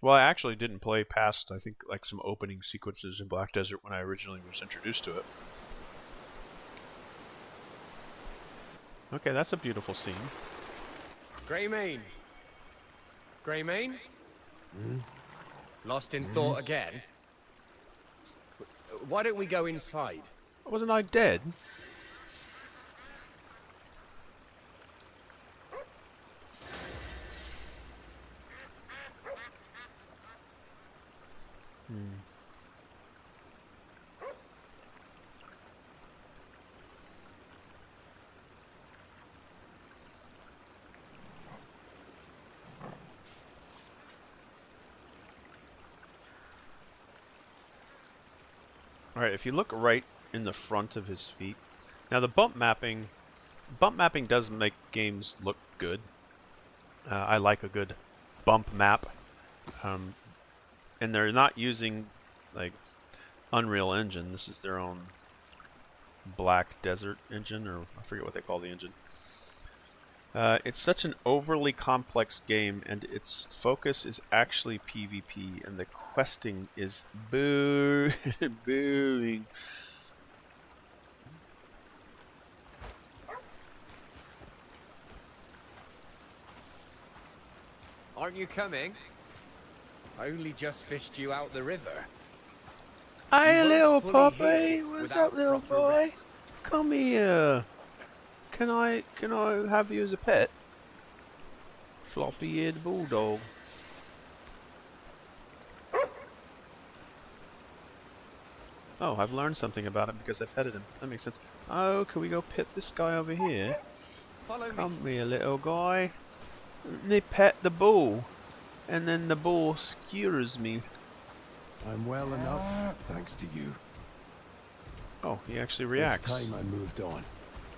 Well, I actually didn't play past, I think, like some opening sequences in Black Desert when I originally was introduced to it. Okay, that's a beautiful scene. Greymane. Greymane? Lost in thought again? Why don't we go inside? Wasn't I dead? Alright, if you look right in the front of his feet. Now the bump mapping does make games look good. I like a good bump map. And they're not using like Unreal Engine. This is their own Black Desert engine, or I forget what they call the engine. It's such an overly complex game, and its focus is actually PvP, and the questing is boring. Aren't you coming? I only just fished you out the river. Hey, You little weren't fully puppy. here What's without up, little proper boy? rest. Come here. Can I have you as a pet? Floppy-eared bulldog. Oh, I've learned something about him because I petted him. That makes sense. Oh, can we go pet this guy over here? Follow me. Come here, little guy. Let me pet the bull. And then the bull skewers me. I'm well enough, thanks to you. Oh, he actually reacts. It's time I moved on.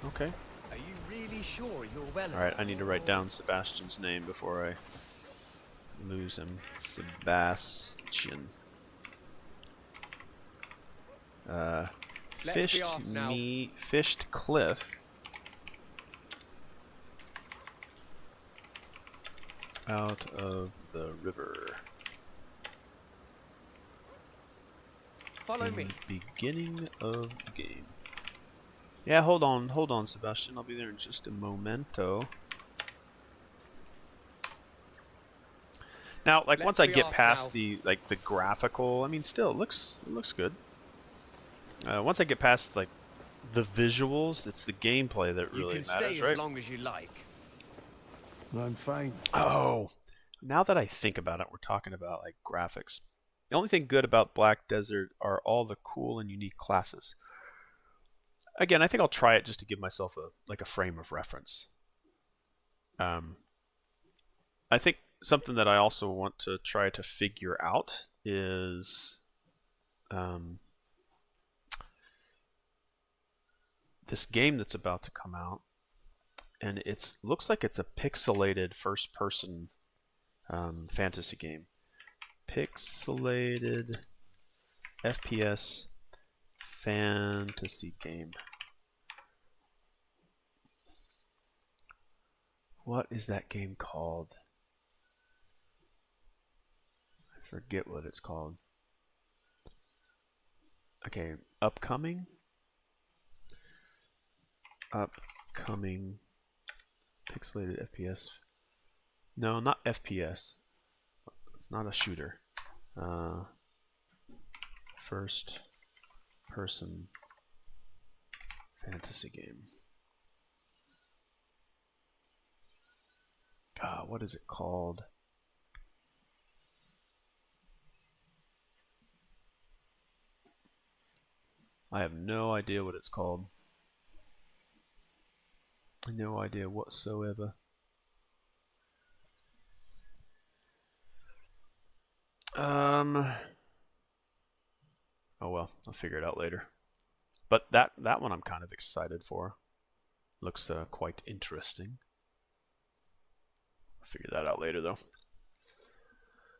Okay. Are you really sure you're well Alright, enough? I need to write down Sebastian's name before I lose him. Sebastian. Let's be off now. Fished cliff. Out of the river. Follow me. Beginning of the game. Yeah, hold on, Sebastian. I'll be there in just a momento. Now, like once I get past the graphical, I mean, still it looks good. Once I get past like the visuals, it's the gameplay that really matters, You can stay right? as long as you like. I'm fine. Oh, now that I think about it, we're talking about like graphics. The only thing good about Black Desert are all the cool and unique classes. Again, I think I'll try it just to give myself a frame of reference. I think something that I also want to try to figure out is this game that's about to come out, and it looks like it's a pixelated first-person fantasy game. Pixelated FPS fantasy game. What is that game called? I forget what it's called. Okay, upcoming pixelated FPS. No, not FPS. It's not a shooter. First person fantasy game. God, what is it called? I have no idea what it's called. No idea whatsoever. Oh well, I'll figure it out later. But that one I'm kind of excited for. Looks quite interesting. I'll figure that out later though.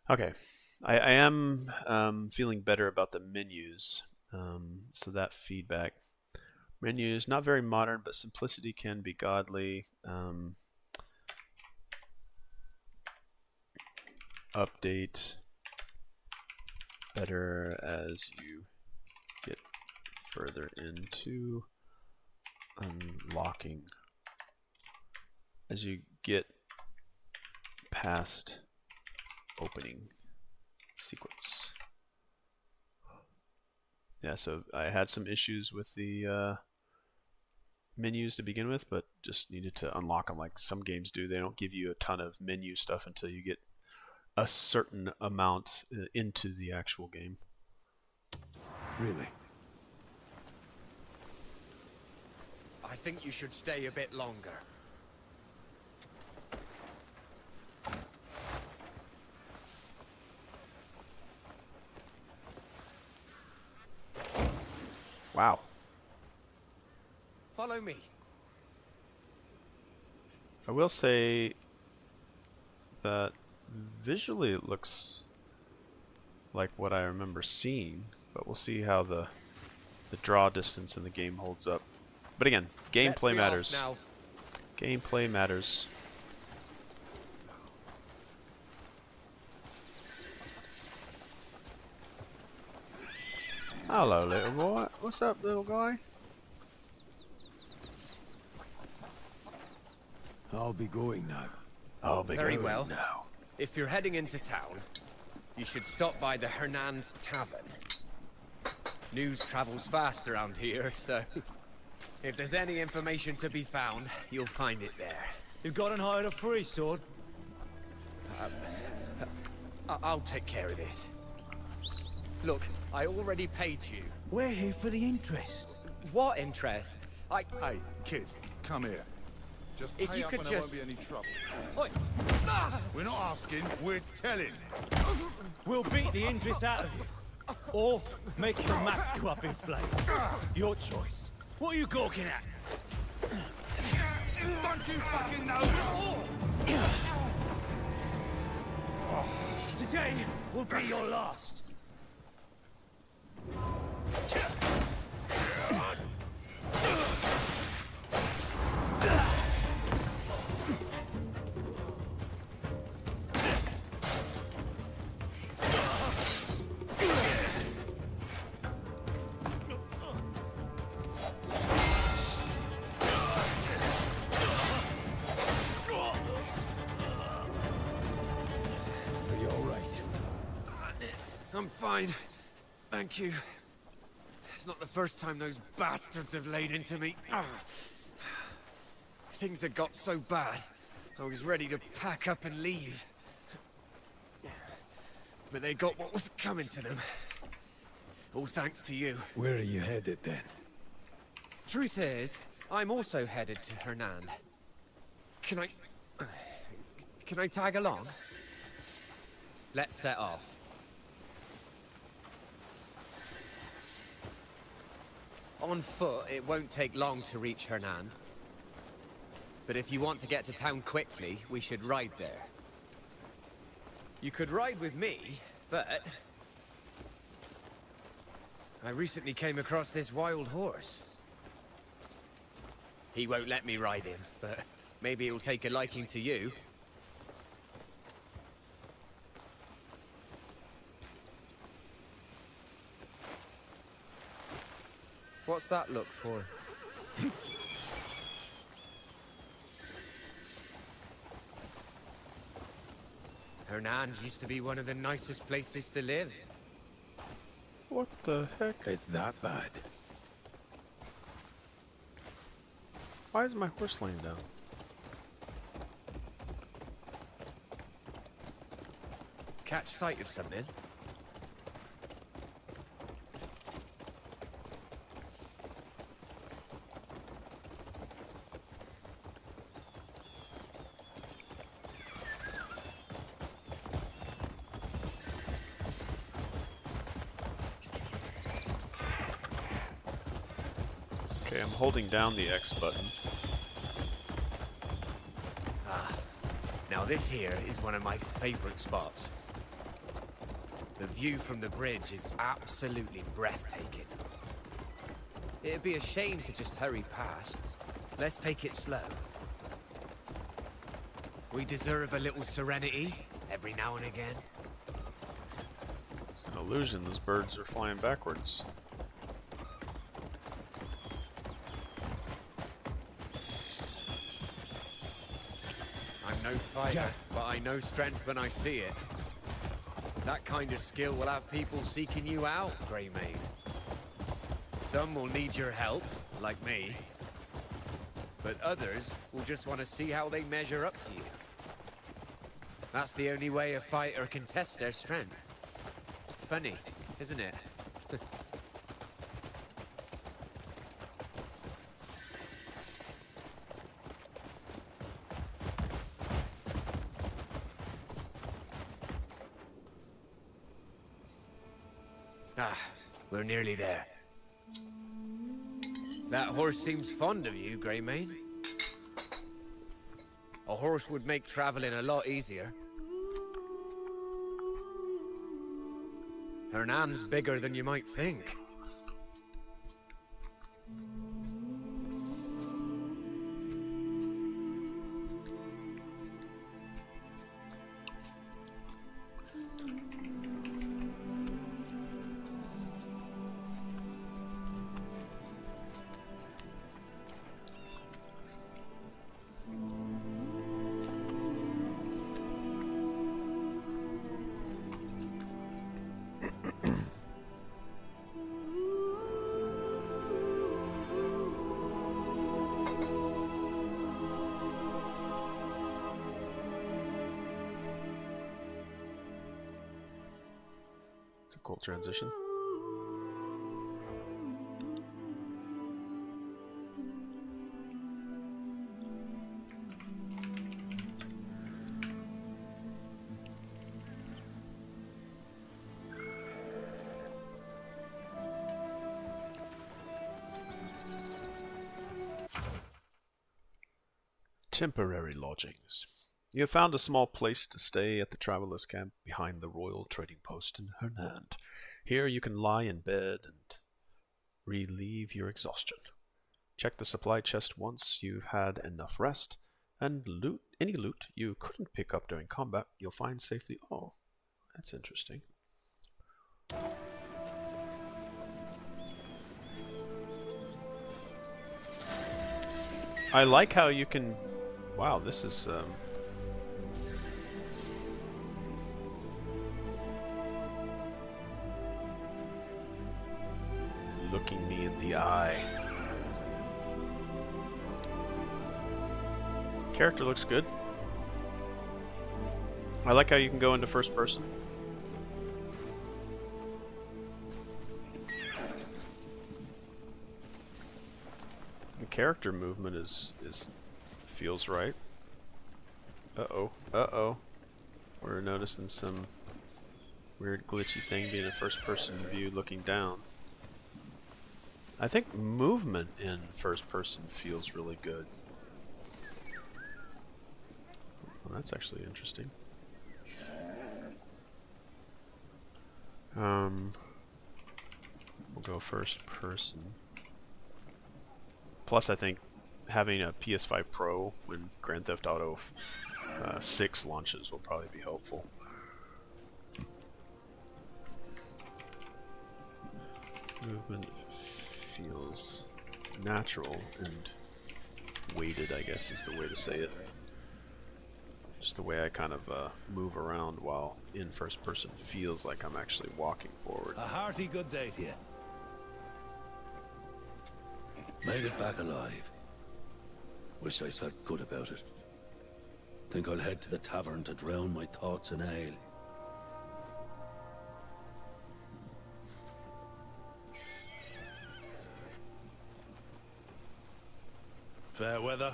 Okay, I am feeling better about the menus. So that feedback. Menus, not very modern, but simplicity can be godly. Update better as you get further into unlocking. As you get past opening sequence. Yeah, so I had some issues with the menus to begin with, but just needed to unlock them like some games do. They don't give you a ton of menu stuff until you get a certain amount into the actual game. Really? I think you should stay a bit longer. Wow. Follow me. I will say that visually it looks like what I remember seeing, but we'll see how the draw distance in the game holds up. But again, gameplay matters. Now. Gameplay matters. Hello, little boy. What's up, little guy? I'll be going now. I'll be Very going well. now. If you're heading into town, you should stop by the Hernand Tavern. News travels fast around here, so if there's any information to be found, you'll find it there. You got and hired a free sword? I'll take care of this. Look, I already paid you. We're here for the interest. What interest? Hey, kid, come here. Just If pay you up could and there won't just- be any trouble. Oi, We're not asking, we're telling. we'll beat the interest out of you. Or make your maps go up in flames. Your choice. What are you gawking at? Don't you fucking know? Today will be your last. Are you all right? I'm fine. Thank you. It's not the first time those bastards have laid into me. Things had got so bad, I was ready to pack up and leave. But they got what was coming to them. All thanks to you. Where are you headed then? Truth is, I'm also headed to Hernand. Can I tag along? Let's set off. On foot, it won't take long to reach Hernand. But if you want to get to town quickly, we should ride there. You could ride with me, but I recently came across this wild horse. He won't let me ride him, but maybe he'll take a liking to you. What's that look for? Hernand used to be one of the nicest places to live. What the heck? It's that bad. Why is my horse laying down? Catch sight of something? Okay, I'm holding down the X button. Now this here is one of my favorite spots. The view from the bridge is absolutely breathtaking. It'd be a shame to just hurry past. Let's take it slow. We deserve a little serenity every now and again. It's an illusion. Those birds are flying backwards. I'm no fighter, but I know strength when I see it. That kind of skill will have people seeking you out, Greymane. Some will need your help, like me. But others will just want to see how they measure up to you. That's the only way a fighter can test their strength. Funny, isn't it? We're nearly there. That horse seems fond of you, Greymane. A horse would make traveling a lot easier. Hernan's bigger than you might think. It's a cool transition. Temporary lodgings. You have found a small place to stay at the travelers' camp behind the royal trading post in Hernand. Here you can lie in bed and relieve your exhaustion. Check the supply chest once you've had enough rest, and loot any loot you couldn't pick up during combat you'll find safely. Oh, that's interesting. I like how you can... Wow, this is... looking me in the eye. Character looks good. I like how you can go into first person. The character movement is feels right. Uh-oh. We're noticing some weird glitchy thing being a first person view looking down. I think movement in first person feels really good. Well, that's actually interesting. We'll go first person. Plus, I think having a PS5 Pro when Grand Theft Auto 6 launches will probably be helpful. Movement feels natural and weighted, I guess is the way to say it. Just the way I kind of move around while in first person feels like I'm actually walking forward. A hearty good day to you. Made it back alive. Wish I felt good about it. Think I'll head to the tavern to drown my thoughts in ale. Fair weather.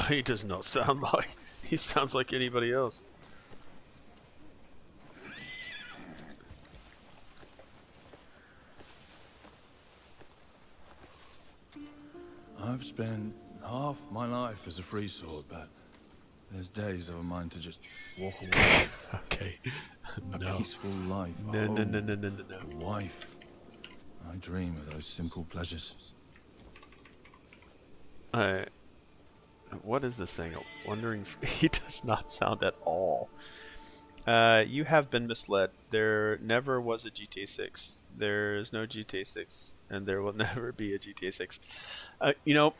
He does not sound like... He sounds like anybody else. spent half my life as a free sword, but there's days of mine to just walk away. Okay. A No. peaceful life, a No, no, home, no, no, no, no, a no. wife. I dream of those simple pleasures. What is this thing? Wandering. He does not sound at all. You have been misled. There never was a GTA 6. There is no GTA 6, and there will never be a GTA 6. You know,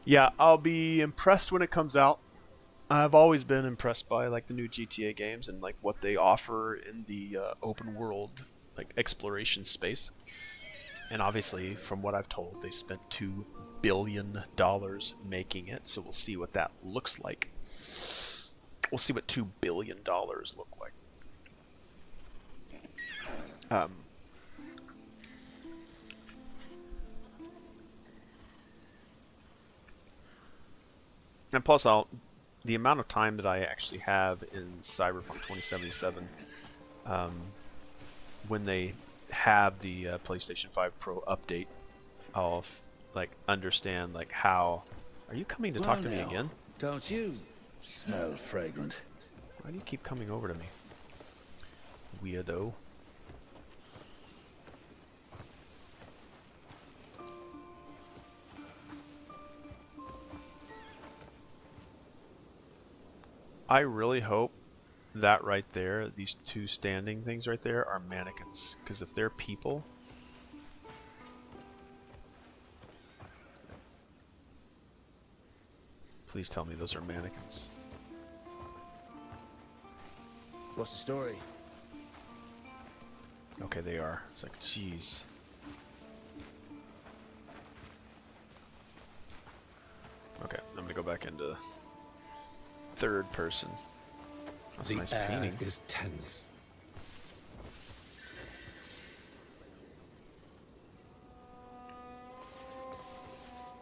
yeah, I'll be impressed when it comes out. I've always been impressed by like the new GTA games and like what they offer in the open world like exploration space. And obviously, from what I've told, they spent $2 billion making it, so we'll see what that looks like. We'll see what $2 billion look like. And plus, the amount of time that I actually have in Cyberpunk 2077, when they have the PlayStation 5 Pro update, I'll like understand like how. Are you coming to talk to me again? Don't you smell fragrant? Why do you keep coming over to me, weirdo? I really hope that right there, these two standing things right there, are mannequins. Because if they're people... Please tell me those are mannequins. What's the story? Okay, they are. It's like, jeez. Okay, I'm gonna go back into third person. That's a nice painting. Is tense.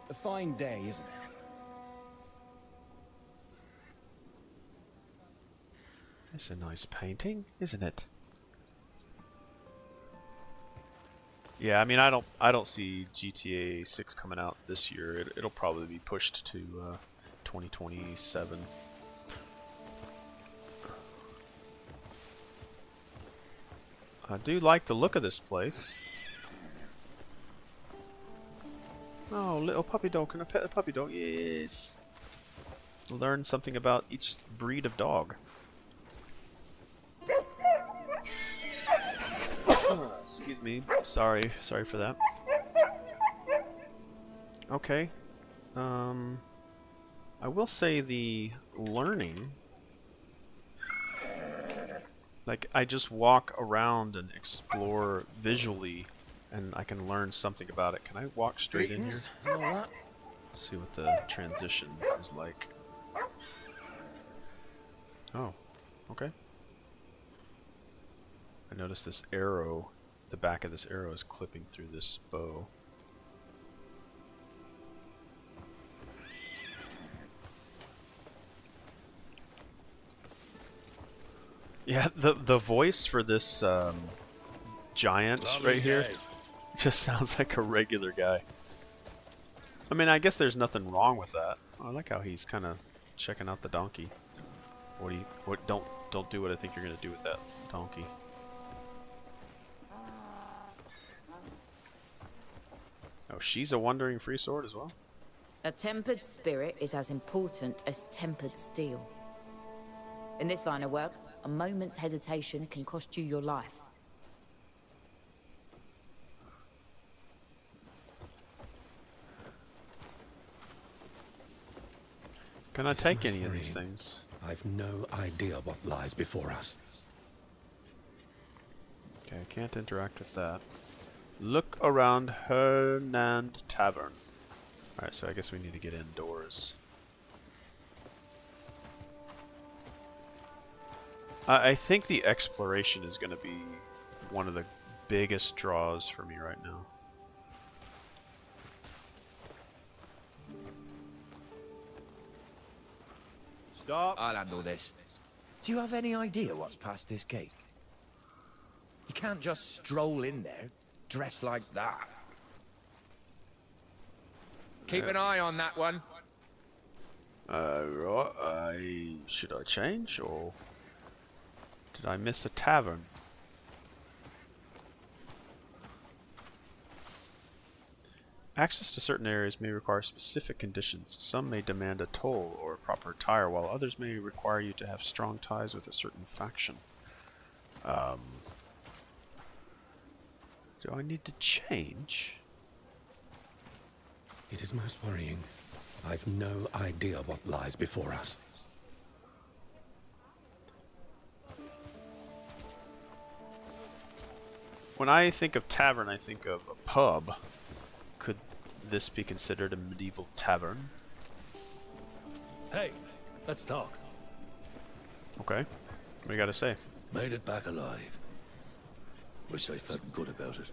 A fine day, isn't it? It's a nice painting, isn't it? Yeah, I mean, I don't see GTA 6 coming out this year. It'll probably be pushed to 2027. I do like the look of this place. Oh, little puppy dog. Can I pet the puppy dog? Yes. Learn something about each breed of dog. Excuse me. Sorry for that. Okay. I will say the learning, like I just walk around and explore visually and I can learn something about it. Can I walk straight in here? See what the transition is like. Oh, okay. I noticed this arrow, the back of this arrow is clipping through this bow. Yeah, the voice for this giant right here just sounds like a regular guy. I mean, I guess there's nothing wrong with that. I like how he's kind of checking out the donkey. Don't do what I think you're gonna do with that donkey. Oh, she's a wandering free sword as well. A tempered spirit is as important as tempered steel. In this line of work, a moment's hesitation can cost you your life. Can I take any of these things? I've no idea what lies before us. Okay, I can't interact with that. Look around Hernand Tavern. Alright, so I guess we need to get indoors. I think the exploration is going to be one of the biggest draws for me right now. Stop. I'll handle this. Do you have any idea what's past this gate? You can't just stroll in there, dressed like that. Keep an eye on that one. Right. Should I change, or did I miss a tavern? Access to certain areas may require specific conditions. Some may demand a toll or a proper attire, while others may require you to have strong ties with a certain faction. Do I need to change? It is most worrying. I've no idea what lies before us. When I think of tavern, I think of a pub. Could this be considered a medieval tavern? Hey, let's talk. Okay. What do you gotta say? Made it back alive. Wish I felt good about it.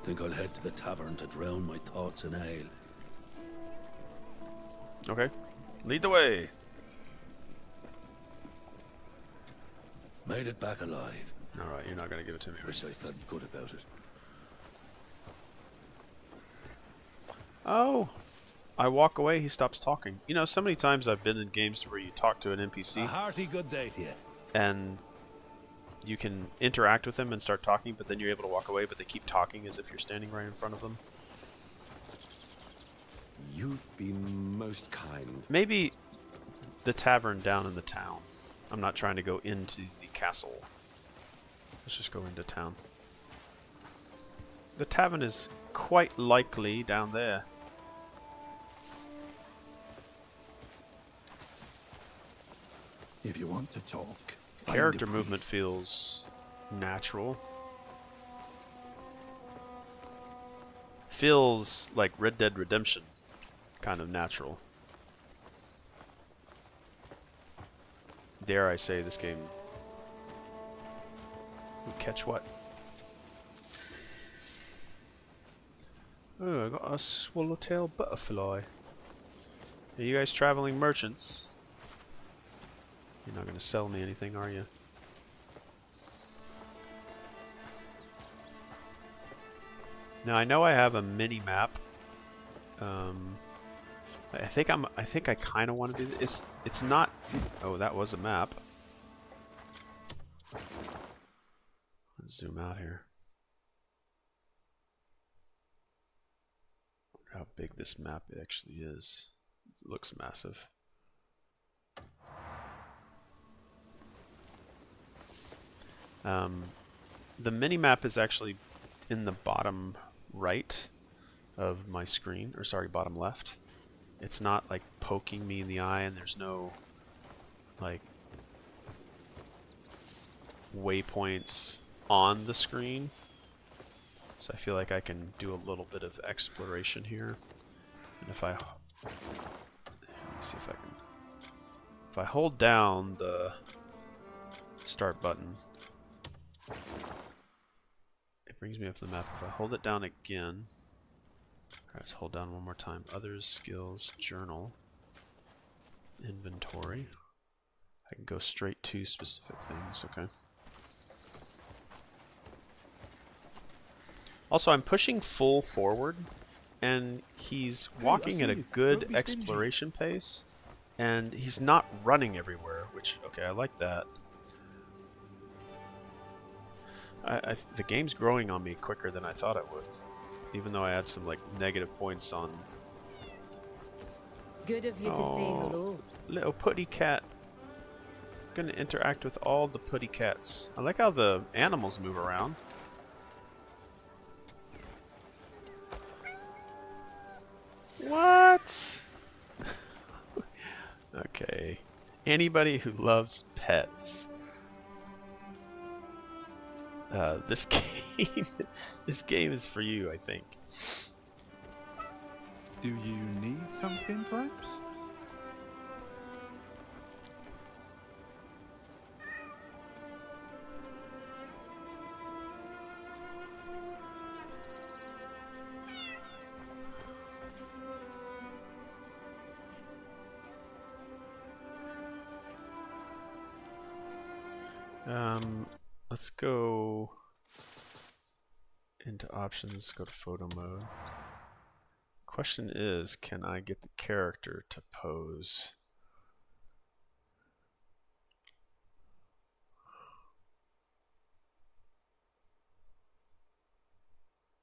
Think I'll head to the tavern to drown my thoughts in ale. Okay. Lead the way. Made it back alive. Alright, you're not gonna give it to me. Wish I felt good about it. Oh! I walk away, he stops talking. You know, so many times I've been in games where you talk to an NPC. A hearty good day to you. And you can interact with them and start talking, but then you're able to walk away, but they keep talking as if you're standing right in front of them. You've been most kind. Maybe the tavern down in the town. I'm not trying to go into the castle. Let's just go into town. The tavern is quite likely down there. If you want to talk, Character movement feels natural. Feels like Red Dead Redemption kind of natural. Dare I say this game would catch what? Oh, I got a swallowtail butterfly. Are you guys traveling merchants? You're not going to sell me anything, are you? Now I know I have a mini map. I think I kind of want to do this. It's not. Oh, that was a map. Let's zoom out here. I wonder how big this map actually is. It looks massive. The mini-map is actually in the bottom right of my screen, or sorry, bottom left. It's not like poking me in the eye, and there's no like waypoints on the screen. So I feel like I can do a little bit of exploration here. And if let me see if I can. If I hold down the start button, it brings me up to the map. If I hold it down again, let's hold down one more time. Others, skills, journal, inventory. I can go straight to specific things, okay. Also, I'm pushing full forward, and he's walking at a good exploration pace, and he's not running everywhere, which, okay, I like that. The game's growing on me quicker than I thought it would, even though I had some like negative points on. Good of you to say hello. Little putty cat. Gonna interact with all the putty cats. I like how the animals move around. What? Okay. Anybody who loves pets. This game is for you, I think. Do you need something, perhaps? Let's go into options, go to photo mode. Question is, can I get the character to pose?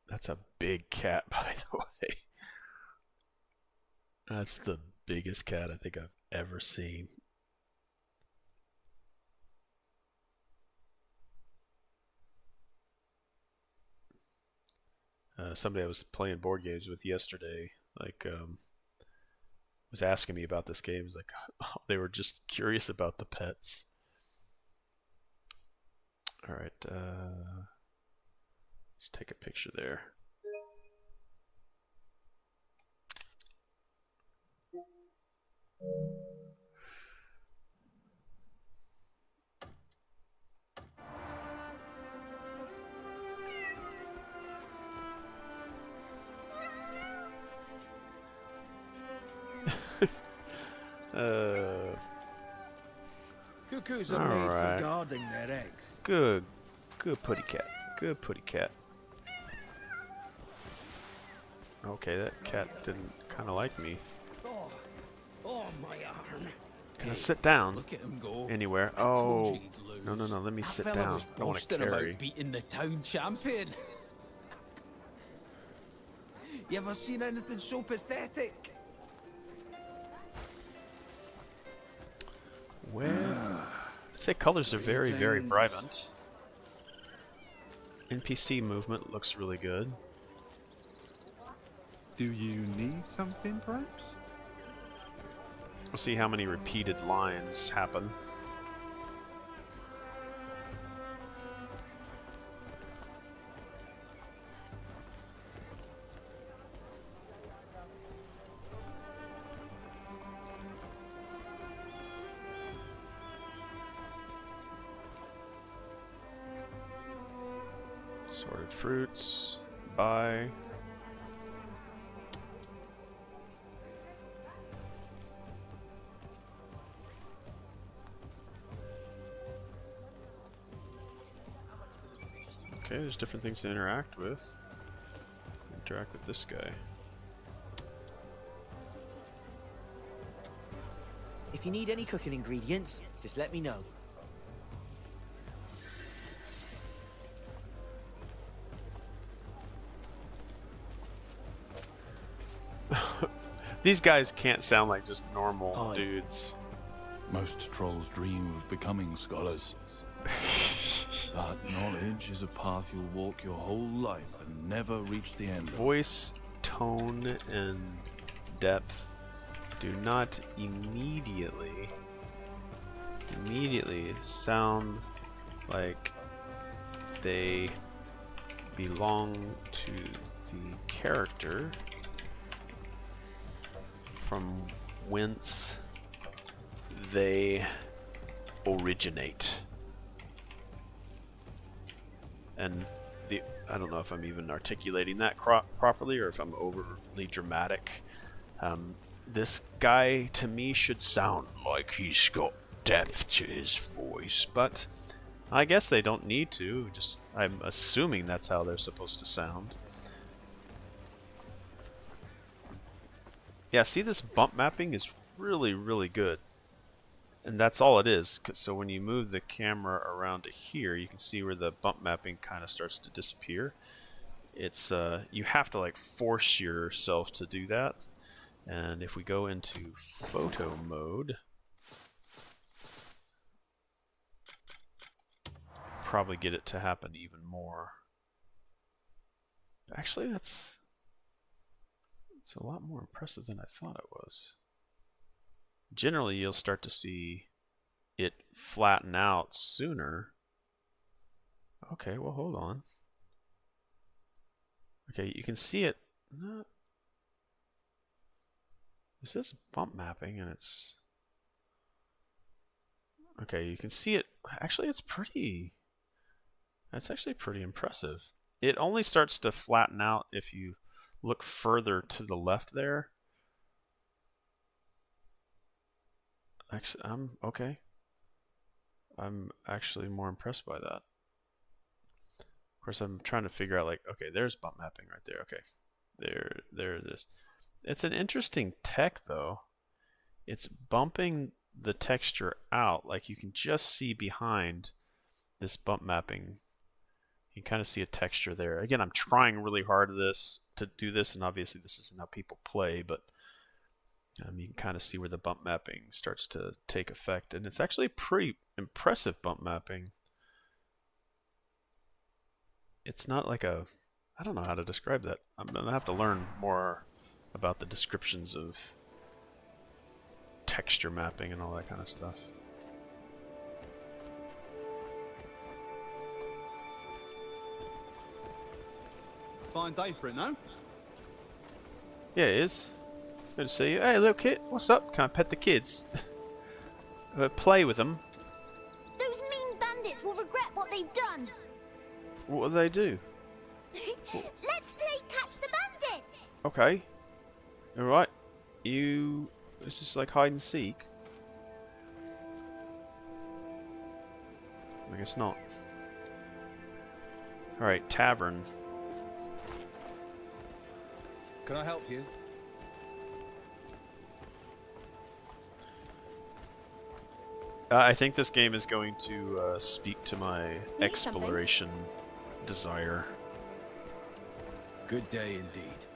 That's a big cat, by the way. That's the biggest cat I think I've ever seen. Somebody I was playing board games with yesterday, was asking me about this game. It was like, oh, they were just curious about the pets. All right, let's take a picture there. Cuckoos are made for guarding their eggs. Good putty cat. Good putty cat. Okay, that cat didn't kind of like me. Oh, my arm. Can I sit down? Look at him go. Anywhere? Oh, no. Let me sit down. I want to carry. About beating the town champion. You ever seen anything so pathetic? Well, I'd say colors are very, very vibrant. NPC movement looks really good. Do you need something, perhaps? We'll see how many repeated lines happen. Sorted fruits, buy. Okay, there's different things to interact with. Interact with this guy. If you need any cooking ingredients, just let me know. These guys can't sound like just normal dudes. Most trolls dream of becoming scholars. But knowledge is a path you'll walk your whole life and never reach the end. Voice, tone, and depth do not immediately sound like they belong to the character from whence they originate. And I don't know if I'm even articulating that properly or if I'm overly dramatic. This guy to me should sound like he's got depth to his voice, but I guess they don't need to. Just I'm assuming that's how they're supposed to sound. Yeah, see, this bump mapping is really, really good. And that's all it is. So when you move the camera around to here, you can see where the bump mapping kind of starts to disappear. It's you have to like force yourself to do that. And if we go into photo mode, probably get it to happen even more. Actually, it's a lot more impressive than I thought it was. Generally, you'll start to see it flatten out sooner. Okay, well, hold on. Okay, you can see it. This is bump mapping, and it's... Okay, you can see it. Actually, it's pretty... That's actually pretty impressive. It only starts to flatten out if you look further to the left there. Actually, okay. I'm actually more impressed by that. Of course, I'm trying to figure out, like, okay, there's bump mapping right there. Okay, there it is. It's an interesting tech, though. It's bumping the texture out. Like, you can just see behind this bump mapping. You can kind of see a texture there. Again, I'm trying really hard to do this, and obviously this isn't how people play, but you can kind of see where the bump mapping starts to take effect. And it's actually pretty impressive bump mapping. It's not like a... I don't know how to describe that. I'm going to have to learn more about the descriptions of texture mapping and all that kind of stuff. Fine day for it, no? Yeah, it is. Good to see you. Hey, little kid. What's up? Can I pet the kids? Play with them. Those mean bandits will regret what they've done. What do they do? Let's play catch the bandit. Okay. Alright. This is like hide and seek. I guess not. Alright, tavern. Can I help you? I think this game is going to speak to my exploration desire. Good day indeed.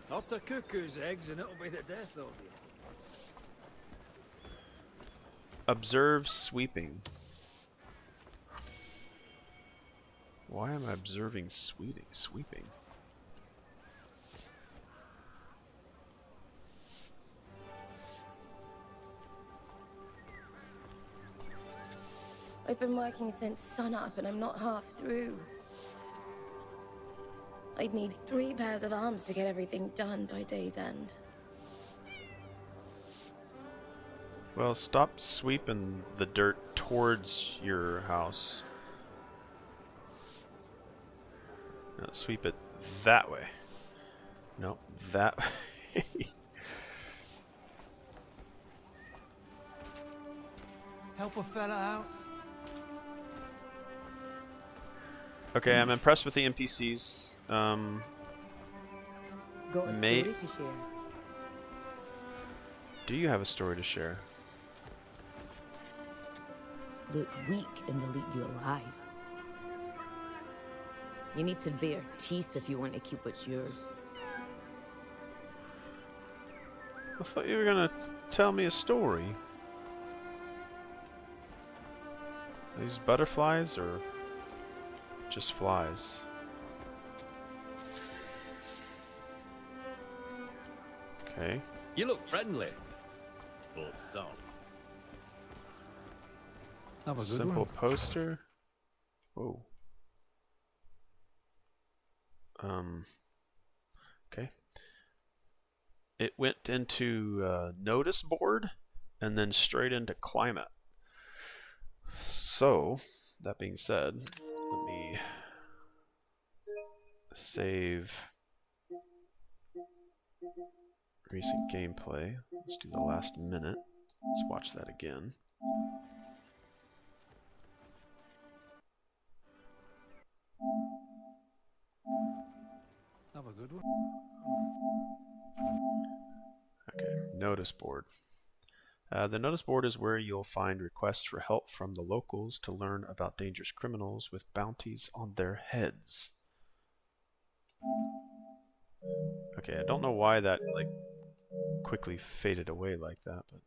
Not the cuckoo's eggs, and it'll be the death of you. Observe sweeping. Why am I observing sweeping? I've been working since sunup and I'm not half through. I'd need 3 pairs of arms to get everything done by day's end. Well, stop sweeping the dirt towards your house. No, sweep it that way. No, that way. Help a fella out. Okay, I'm impressed with the NPCs. Got a story to share. Do you have a story to share? Look weak and they'll eat you alive. You need to bare teeth if you want to keep what's yours. I thought you were gonna tell me a story. Are these butterflies or just flies? Okay. You look friendly. Or so. Have a good Simple one. poster. Whoa. Okay. It went into notice board and then straight into climate. So, that being said, let me save recent gameplay. Let's do the last minute. Let's watch that again. Have a good one. Okay, notice board. The notice board is where you'll find requests for help from the locals to learn about dangerous criminals with bounties on their heads. Okay, I don't know why that quickly faded away like that, but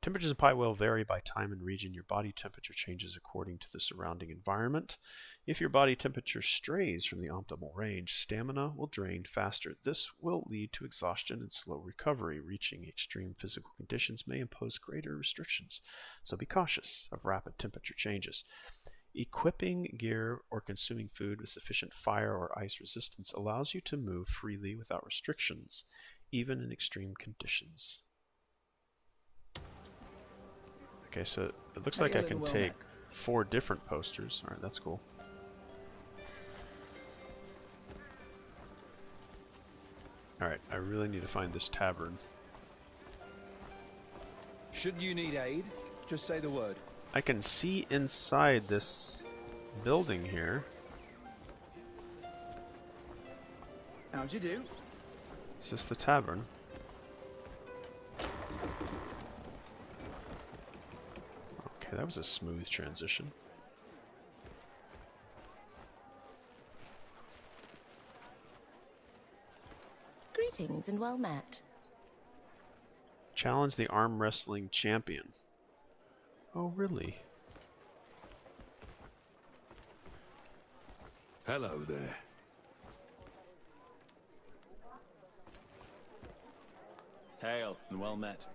temperatures of Pi will vary by time and region. Your body temperature changes according to the surrounding environment. If your body temperature strays from the optimal range, stamina will drain faster. This will lead to exhaustion and slow recovery. Reaching extreme physical conditions may impose greater restrictions, so be cautious of rapid temperature changes. Equipping gear or consuming food with sufficient fire or ice resistance allows you to move freely without restrictions, even in extreme conditions. Okay, so it looks like I can take 4 different posters. Alright, that's cool. Alright, I really need to find this tavern. Should you need aid, just say the word. I can see inside this building here. How'd you do? Is this the tavern? Okay, that was a smooth transition. Greetings and well met. Challenge the arm wrestling champion. Oh, really? Hello there. Hail and well met.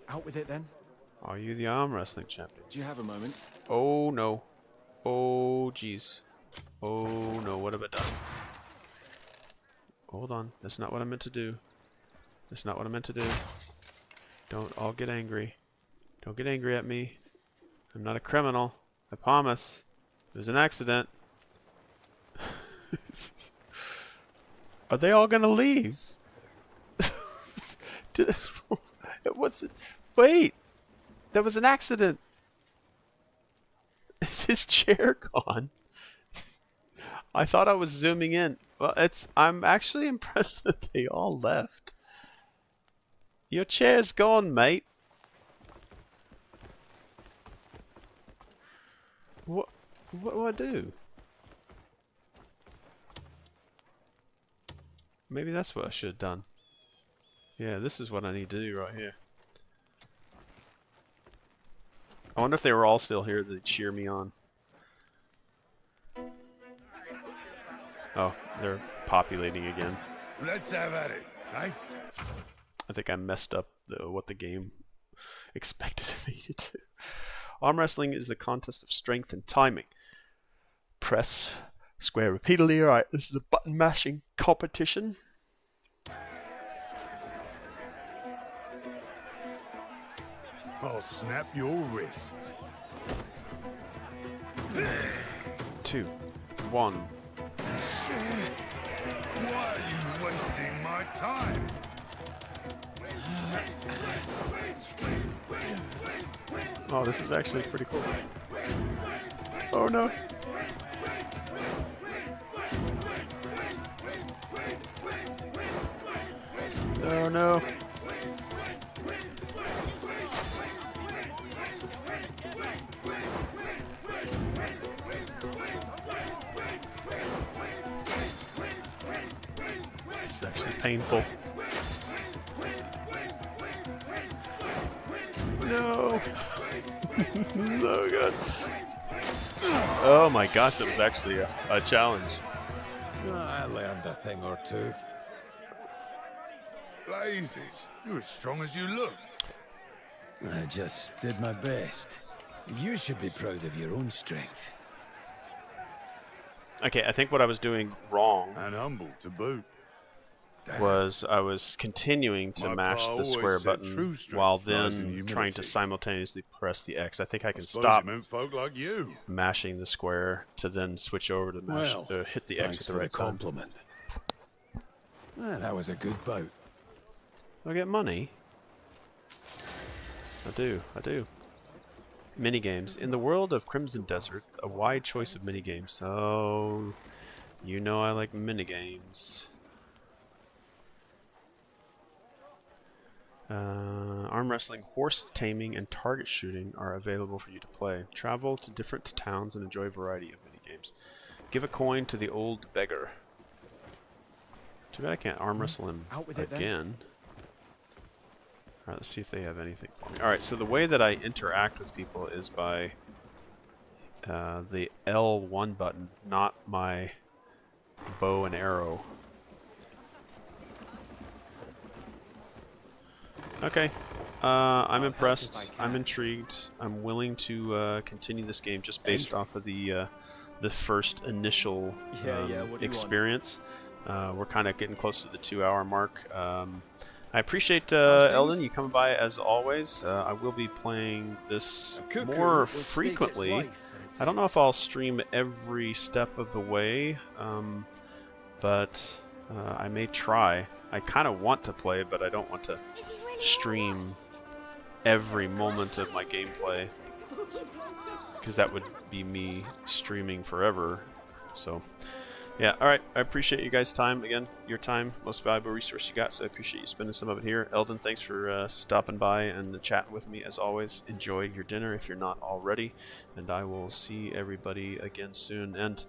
Out with it then. Are you the arm wrestling champion? Do you have a moment? Oh no. Oh jeez. Oh no, what have I done? Hold on. That's not what I meant to do. That's not what I meant to do. Don't all get angry. Don't get angry at me. I'm not a criminal. I promise. It was an accident. Are they all gonna leave? What's it? Wait! That was an accident! Is his chair gone? I thought I was zooming in. Well, I'm actually impressed that they all left. Your chair's gone, mate. What do I do? Maybe that's what I should have done. Yeah, this is what I need to do right here. I wonder if they were all still here to cheer me on. Oh, they're populating again. Let's have at it, eh? I think I messed up what the game expected me to do. Arm wrestling is the contest of strength and timing. Press square repeatedly. Alright, this is a button mashing competition. I'll snap your wrist. 2, 1. Why are you wasting my time? Oh, this is actually pretty cool. Oh no. Oh no. This is actually painful. No. No, God. Oh my gosh, that was actually a challenge. I learned a thing or two. Blazes, you're as strong as you look. I just did my best. You should be proud of your own strength. Okay, I think what I was doing wrong And humble to boot. was I was continuing to My mash pa the always square said button true strength while lies in then humility. trying to simultaneously press the X. I think I can Suppose stop it meant folk like you. mashing the square to then switch over to mash, Well, hit the X thanks at the for right the time. compliment. That was a good bout. Do I get money? I do. Minigames. In the world of Crimson Desert, a wide choice of minigames. So, you know I like minigames. Arm wrestling, horse taming, and target shooting are available for you to play. Travel to different towns and enjoy a variety of minigames. Give a coin to the old beggar. Too bad I can't arm wrestle him Out with it, then. again. Alright, let's see if they have anything for me. Alright, so the way that I interact with people is by the L1 button, not my bow and arrow. Okay, I'm impressed. I'm intrigued. I'm willing to continue this game just based off of the first initial What do you want? experience. We're kind of getting close to the 2-hour mark. I appreciate Eldon, you coming by as always. I will be playing this more frequently. I don't know if I'll stream every step of the way, but I may try. I kind of want to play, but I don't want to stream every moment of my gameplay, because that would be me streaming forever So, yeah, alright, I appreciate you guys' time. Again, your time, most valuable resource you got, so I appreciate you spending some of it here. Eldon, thanks for stopping by and chatting with me as always. Enjoy your dinner if you're not already, and I will see everybody again soon. And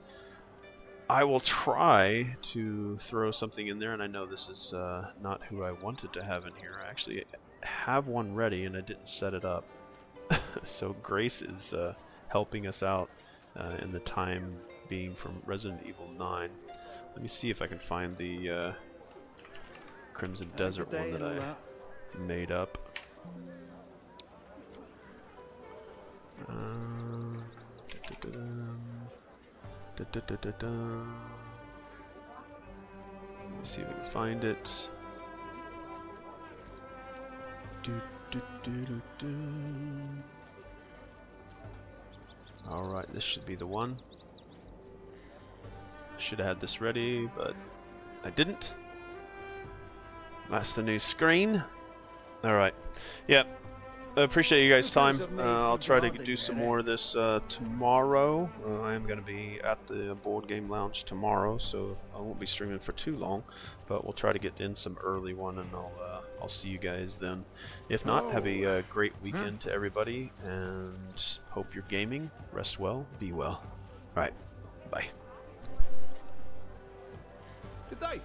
I will try to throw something in there, and I know this is not who I wanted to have in here. I actually have one ready, and I didn't set it up. So Grace is helping us out in the time being from Resident Evil 9. Let me see if I can find the Crimson Desert one that I made up. Let's see if we can find it. Alright, this should be the one. Should have had this ready, but I didn't. That's the new screen. Alright. Yep. I appreciate you guys' time. I'll try to do some more of this tomorrow. I am going to be at the Board Game Lounge tomorrow, so I won't be streaming for too long. But we'll try to get in some early one, and I'll see you guys then. If not, have a great weekend to everybody, and hope you're gaming. Rest well, be well. Alright, bye. Good day.